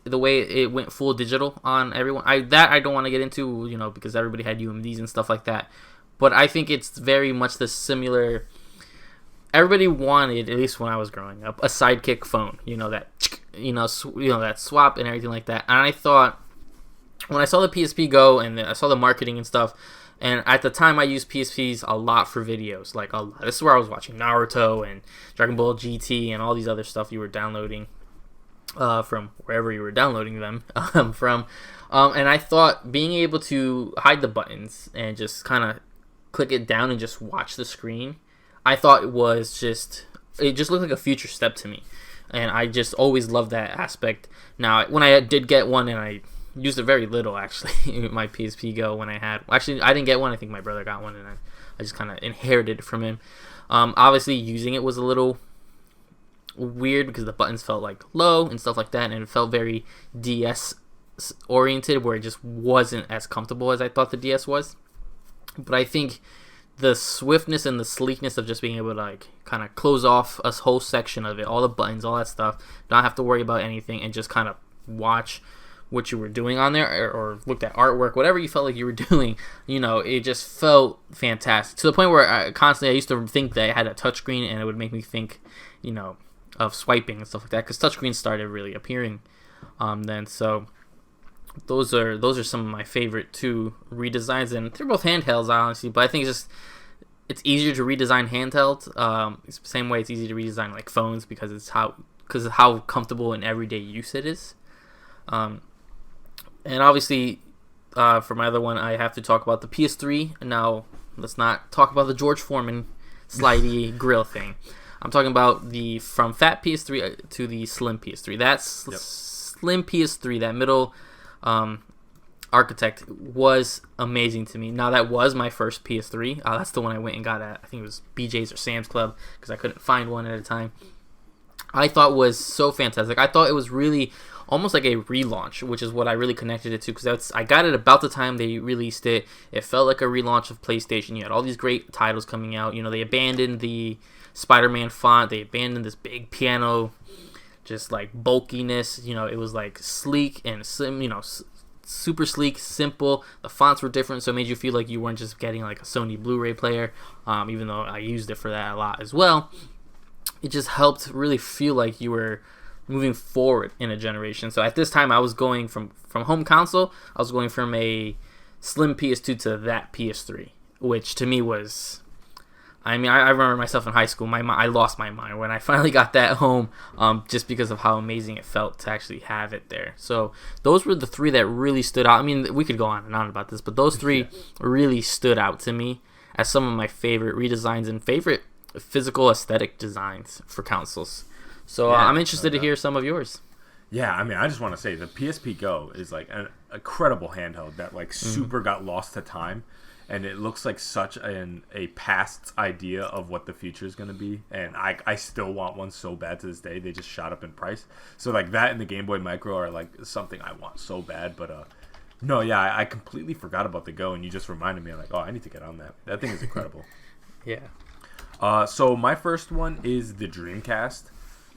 way it went full digital on everyone. I don't want to get into, because everybody had UMDs and stuff like that. But I think it's very much the similar. Everybody wanted, at least when I was growing up, a sidekick phone. That swap and everything like that. And I thought, when I saw the PSP Go and I saw the marketing and stuff, and at the time I used PSPs a lot for videos. Like this is where I was watching Naruto and Dragon Ball GT and all these other stuff you were downloading from wherever you were downloading them from. And I thought being able to hide the buttons and just kind of click it down and just watch the screen, I thought it just looked like a future step to me. And I just always loved that aspect. Now, when I did get one, and I used it very little, actually, my PSP Go when I had... Actually, I didn't get one. I think my brother got one, and I just kind of inherited it from him. Obviously, using it was a little weird because the buttons felt like low and stuff like that, and it felt very DS oriented, where it just wasn't as comfortable as I thought the DS was. But I think the swiftness and the sleekness of just being able to like kind of close off a whole section of it, all the buttons, all that stuff, not have to worry about anything, and just kind of watch what you were doing on there, or looked at artwork, whatever you felt like you were doing, it just felt fantastic, to the point where I used to think that I had a touchscreen, and it would make me think of swiping and stuff like that, because touchscreens started really appearing then. So those are some of my favorite two redesigns, and they're both handhelds, honestly. But I think it's easier to redesign handhelds. It's the same way it's easy to redesign like phones, because of how comfortable in everyday use it is. And obviously, for my other one, I have to talk about the PS3. Now, let's not talk about the George Foreman slidey grill thing. I'm talking about from fat PS3 to the slim PS3. Slim PS3, that middle architect, was amazing to me. Now, that was my first PS3. That's the one I went and got at, I think it was BJ's or Sam's Club, because I couldn't find one at a time. I thought was so fantastic. I thought it was really almost like a relaunch, which is what I really connected it to, because I got it about the time they released it. It felt like a relaunch of PlayStation. You had all these great titles coming out. They abandoned the Spider-Man font. They abandoned this big piano, just like bulkiness. It was like sleek and super sleek, simple. The fonts were different, so it made you feel like you weren't just getting like a Sony Blu-ray player, even though I used it for that a lot as well. It just helped really feel like you were moving forward in a generation. So at this time, I was going from home console, I was going from a slim PS2 to that PS3, which to me was... I remember myself in high school. I lost my mind when I finally got that home, just because of how amazing it felt to actually have it there. So those were the three that really stood out. We could go on and on about this, but those three really stood out to me as some of my favorite redesigns and favorite physical aesthetic designs for consoles. So I'm interested to hear some of yours.
Yeah, I just want to say the PSP Go is like an incredible handheld that like super got lost to time. And it looks like such a past idea of what the future is going to be. And I still want one so bad to this day. They just shot up in price. So like that and the Game Boy Micro are like something I want so bad. But no, yeah, I completely forgot about the Go. And you just reminded me. I'm like, oh, I need to get on that. That thing is incredible.
Yeah.
So my first one is the Dreamcast.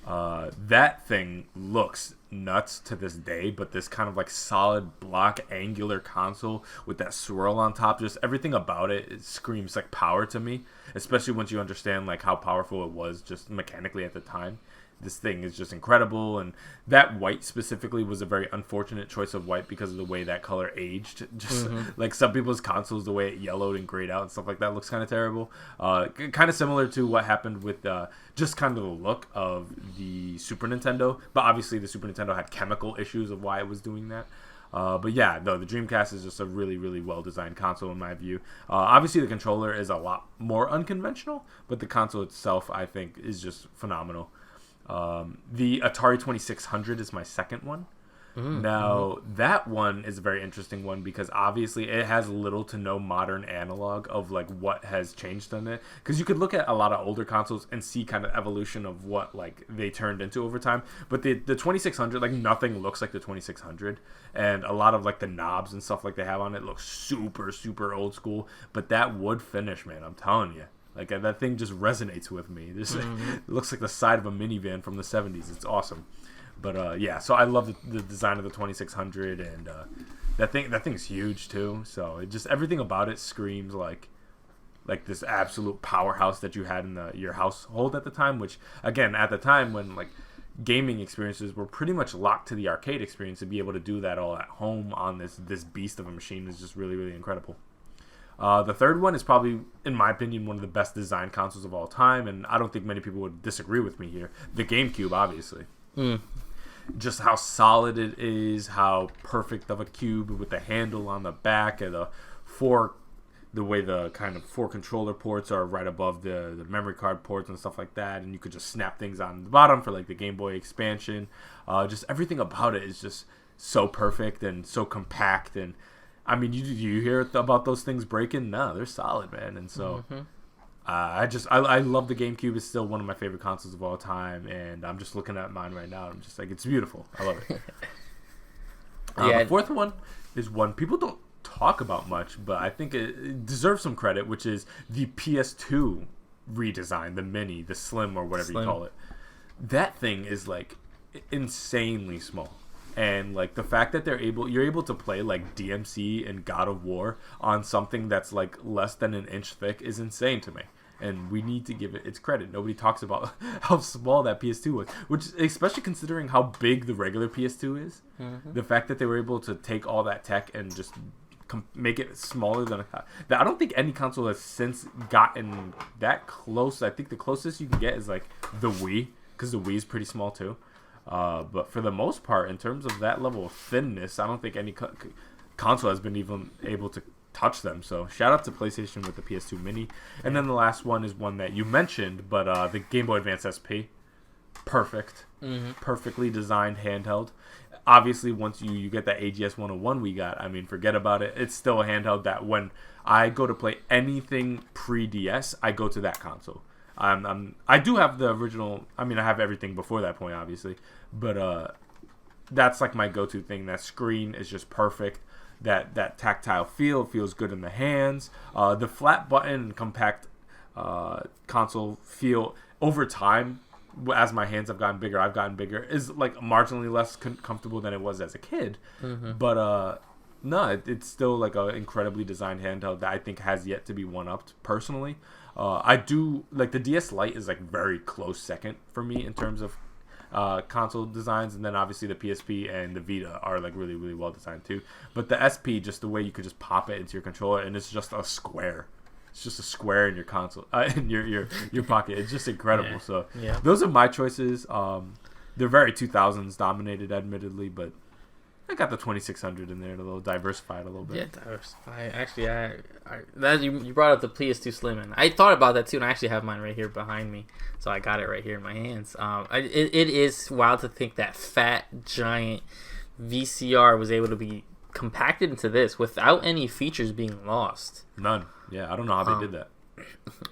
That thing looks nuts to this day, but this kind of like solid block angular console with that swirl on top, just everything about it screams like power to me, especially once you understand like how powerful it was just mechanically at the time. This thing is just incredible, and that white specifically was a very unfortunate choice of white because of the way that color aged. Just like some people's consoles, the way it yellowed and grayed out and stuff like that looks kind of terrible. Kind of similar to what happened with just kind of the look of the Super Nintendo, but obviously the Super Nintendo had chemical issues of why it was doing that. But yeah, no, the Dreamcast is just a really, really well-designed console in my view. Obviously, the controller is a lot more unconventional, but the console itself, I think, is just phenomenal. The Atari 2600 is my second one. That one is a very interesting one because obviously it has little to no modern analog of like what has changed on it. Because you could look at a lot of older consoles and see kind of evolution of what like they turned into over time. But the 2600, like nothing looks like the 2600, and a lot of like the knobs and stuff like they have on it looks super, super old school. But that wood finish, man, I'm telling you. Like, that thing just resonates with me. It looks like the side of a minivan from the 70s. It's awesome. But, yeah, so I love the design of the 2600, and that thing's huge, too. So, it just, everything about it screams like this absolute powerhouse that you had in your household at the time, which, again, at the time when, like, gaming experiences were pretty much locked to the arcade experience, to be able to do that all at home on this beast of a machine is just really, really incredible. The third one is probably, in my opinion, one of the best designed consoles of all time, and I don't think many people would disagree with me here. The GameCube, obviously. Just how solid it is, how perfect of a cube with the handle on the back and the four the way the kind of 4 controller ports are right above the memory card ports and stuff like that, and you could just snap things on the bottom for like the Game Boy expansion. Just everything about it is just so perfect and so compact. And I mean, you hear about those things breaking? No, they're solid, man. And so I love the GameCube. It's still one of my favorite consoles of all time, and I'm just looking at mine right now. I'm just like, it's beautiful. I love it. The fourth one is one people don't talk about much, but I think it deserves some credit, which is the PS2 redesign, the mini, the slim, or whatever you call it. That thing is like insanely small, and like the fact that you're able to play like DMC and God of War on something that's like less than an inch thick is insane to me. And we need to give it its credit. Nobody talks about how small that PS2 was, which, especially considering how big the regular PS2 is. The fact that they were able to take all that tech and just make it smaller than that. I don't think any console has since gotten that close. I think the closest you can get is like the Wii, because the Wii is pretty small too. But for the most part, in terms of that level of thinness, I don't think any console has been even able to touch them. So shout out to PlayStation with the PS2 Mini. And then the last one is one that you mentioned, but the Game Boy Advance SP. Perfect. Perfectly designed handheld. Obviously, once you get that AGS 101 we got, I mean, forget about it. It's still a handheld that when I go to play anything pre-DS, I go to that console. I do have the original. I mean, I have everything before that point, obviously. But that's like my go-to thing. That screen is just perfect. That tactile feel feels good in the hands. The flat button compact console feel over time, as my hands have gotten bigger, I've gotten bigger, is like marginally less comfortable than it was as a kid. But no, it's still like an incredibly designed handheld that I think has yet to be one-upped personally. I do like the DS Lite is like very close second for me in terms of console designs, and then obviously the PSP and the Vita are like really, really well designed too. But the SP, just the way you could just pop it into your controller and it's just a square. It's just a square in your console, in your pocket. It's just incredible. So those are my choices. They're very 2000s dominated, admittedly, but I got the 2600 in there, a little diversified a little bit.
Yeah, diversified. Actually, that you brought up the PS2 Slim, and I thought about that too, and I actually have mine right here behind me, so I got it right here in my hands. It is wild to think that fat giant VCR was able to be compacted into this without any features being lost.
None. Yeah, I don't know how they did that.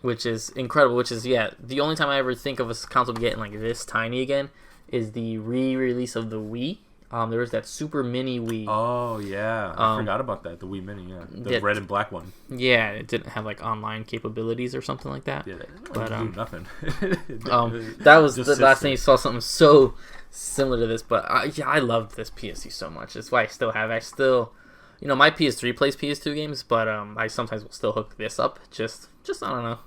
Which is incredible. Which is the only time I ever think of a console getting like this tiny again is the re-release of the Wii. There was that super mini Wii.
Oh yeah, I forgot about that. The Wii Mini, the red and black one.
Yeah, it didn't have like online capabilities or something like that.
Yeah, but
nothing.
That
that was the last time you saw something so similar to this. But I loved this PS2 so much. That's why I still have. I still, my PS3 plays PS2 games, but I sometimes will still hook this up. Just I don't know,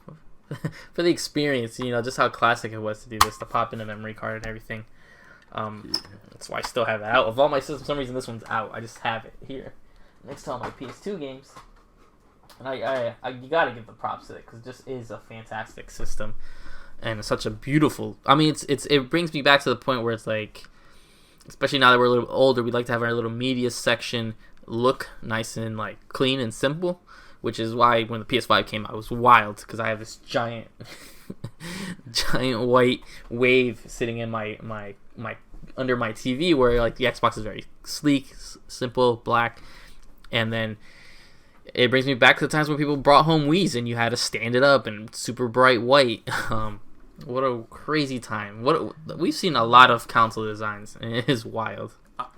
for the experience. Just how classic it was to do this, to pop in a memory card and everything. That's why I still have it out. Of all my systems, for some reason this one's out. I just have it here next to all my PS2 games, and you gotta give the props to it because it just is a fantastic system, and it's such a beautiful. I mean, it brings me back to the point where it's like, especially now that we're a little older, we'd like to have our little media section look nice and like clean and simple, which is why when the PS5 came out, it was wild because I have this giant white wave sitting in my under my TV, where like the Xbox is very sleek, simple, black, and then it brings me back to the times when people brought home Wiis and you had to stand it up and super bright white. What a crazy time! We've seen a lot of console designs, and it is wild.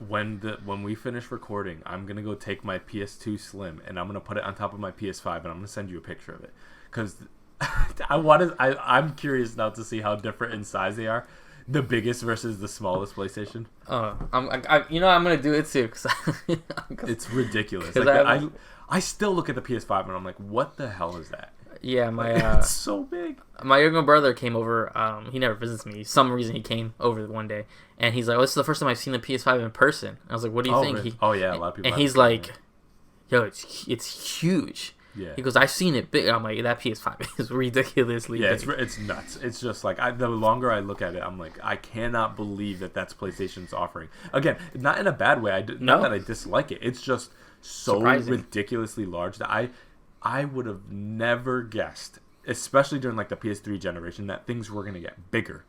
When we finish recording, I'm gonna go take my PS2 Slim and I'm gonna put it on top of my PS5 and I'm gonna send you a picture of it because I'm curious now to see how different in size they are. The biggest versus the smallest PlayStation.
I'm gonna do it too cause
it's ridiculous. Like I still look at the PS5 and I'm like, what the hell is that?
Yeah,
it's so big.
My younger brother came over. He never visits me. Some reason he came over one day, and he's like, "Oh, this is the first time I've seen the PS5 in person." I was like, "What do you think?"
Really? Yeah, a lot of people.
And he's like, "Yo, it's huge."
Yeah.
He goes, "I've seen it big." I'm like, "That PS5 is ridiculously big."
It's nuts. It's just like the longer I look at it, I'm like, I cannot believe that's PlayStation's offering. Again, not in a bad way. Not that I dislike it. It's just so
surprising.
Ridiculously large that I would have never guessed, especially during like the PS3 generation, that things were gonna get bigger.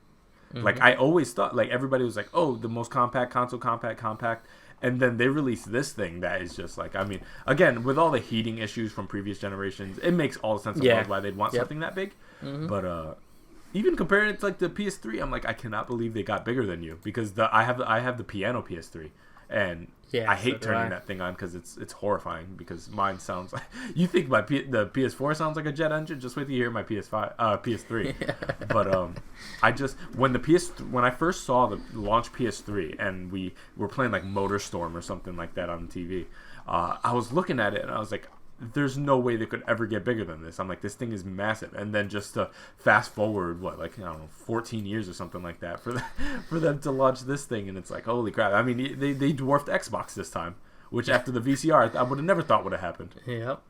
Like I always thought, like everybody was like, "Oh, the most compact console, compact," and then they released this thing that is just like, I mean, again, with all the heating issues from previous generations, it makes all the sense in the world why they'd want something that big. But even comparing it to like the PS3, I'm like, I cannot believe they got bigger than you, because I have the piano PS3, and I hate turning that thing on because it's horrifying, because mine sounds like, you think the PS4 sounds like a jet engine, just wait till you hear my PS3. But when I first saw the launch PS3 and we were playing like MotorStorm or something like that on the TV, I was looking at it and I was like, there's no way they could ever get bigger than this. I'm like, this thing is massive. And then just to fast forward, 14 years or something like that for them to launch this thing, and it's like, holy crap. I mean, they dwarfed Xbox this time, which after the VCR, I would have never thought would have happened.
Yep.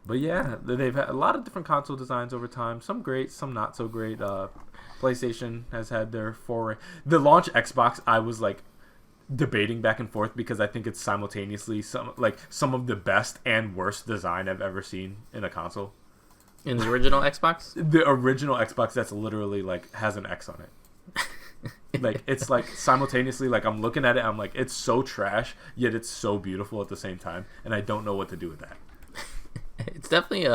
But yeah, they've had a lot of different console designs over time. Some great, some not so great. PlayStation has had their foray. The launch Xbox, I was like, debating back and forth, because I think it's simultaneously some of the best and worst design I've ever seen in a console.
In the original Xbox?
The original Xbox, that's literally like has an X on it. Like it's like simultaneously, like I'm looking at it, I'm like, it's so trash, yet it's so beautiful at the same time, and I don't know what to do with that.
It's definitely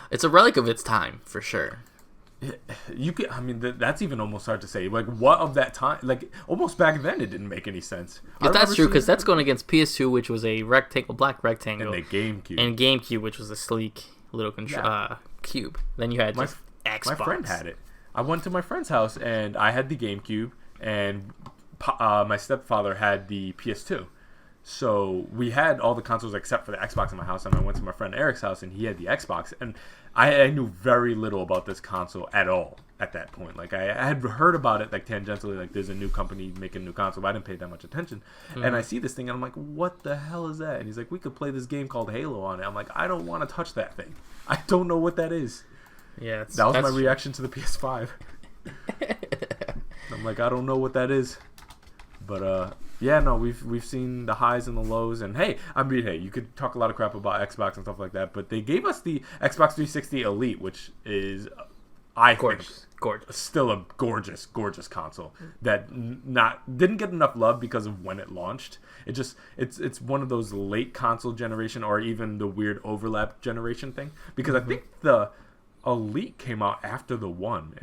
it's a relic of its time, for sure.
That's even almost hard to say. Like, what of that time? Like, almost back then, it didn't make any sense.
If that's true, because that's going against PS2, which was a black rectangle,
and the GameCube,
which was a sleek little cube. Then you had just Xbox.
My friend had it. I went to my friend's house, and I had the GameCube, and my stepfather had the PS2. So we had all the consoles except for the Xbox in my house, and I went to my friend Eric's house, and he had the Xbox, and I knew very little about this console at all at that point. Like, I had heard about it, like, tangentially, like, there's a new company making a new console, but I didn't pay that much attention. And I see this thing, and I'm like, what the hell is that? And he's like, we could play this game called Halo on it. I'm like, I don't want to touch that thing. I don't know what that is.
Yeah,
that was my reaction to the PS5. I'm like, I don't know what that is. But, yeah, no, we've seen the highs and the lows, and hey, you could talk a lot of crap about Xbox and stuff like that, but they gave us the Xbox 360 Elite, which is, I think, still a gorgeous console that didn't get enough love because of when it launched. It's one of those late console generation, or even the weird overlap generation thing, because I think the Elite came out after the One.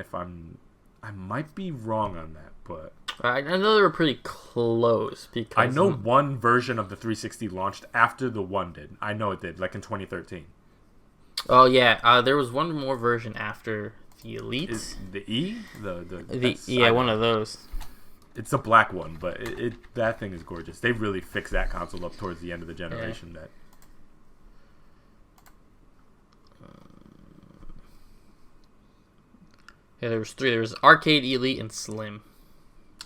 I might be wrong on that, but
I know they were pretty close, because
I know one version of the 360 launched after the One did. I know it did, like in 2013.
Oh yeah, there was one more version after the Elite.
Is the E?
One of those.
It's the black one, but that thing is gorgeous. They really fixed that console up towards the end of the generation.
Yeah. There was three. There was Arcade, Elite, and Slim.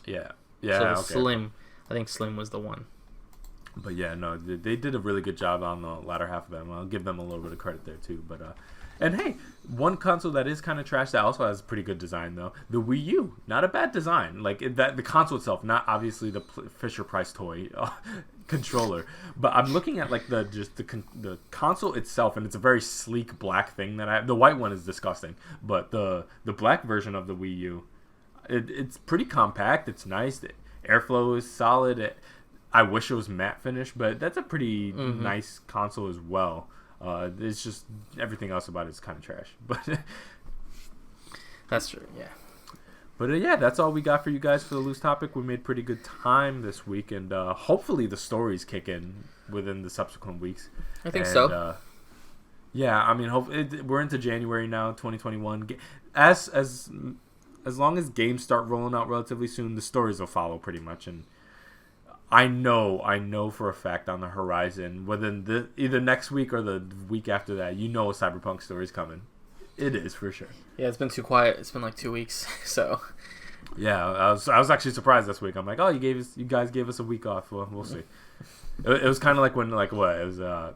Yeah.
So Slim, I think Slim was the one.
But yeah, no, they did a really good job on the latter half of them. I'll give them a little bit of credit there too. But and hey, one console that is kind of trash that also has pretty good design though, the Wii U, not a bad design. Like the console itself, not obviously the Fisher Price toy controller, but I'm looking at like the console itself, and it's a very sleek black thing the white one is disgusting, but the black version of the Wii U, it's pretty compact. It's nice. The airflow is solid. I wish it was matte finish, but that's a pretty nice console as well. It's just everything else about it is kind of trash. But
that's true, yeah.
But yeah, that's all we got for you guys for the loose topic. We made pretty good time this week, and hopefully the stories kick in within the subsequent weeks.
I think so.
Yeah, I mean, we're into January now, 2021. As long as games start rolling out relatively soon, the stories will follow pretty much, and I know for a fact on the horizon, within either next week or the week after that, a Cyberpunk story's coming. It is for sure.
Yeah, it's been too quiet. It's been like 2 weeks, so.
Yeah, I was actually surprised this week. I'm like, oh, you guys gave us a week off. Well, we'll see. It was kind of like when it was the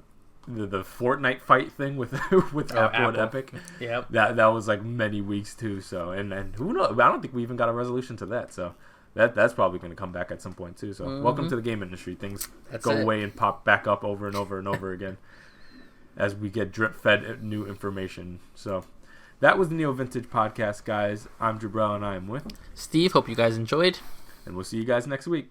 Fortnite fight thing with Apple and Epic.
Yep.
That was like many weeks too. So and who knows? I don't think we even got a resolution to that. So. That's probably going to come back at some point too. So welcome to the game industry. Things go away and pop back up over and over and over again. as we get drip fed new information. So that was the NeoVintage podcast, guys. I'm Jabrel, and I am with
Steve. Hope you guys enjoyed.
And we'll see you guys next week.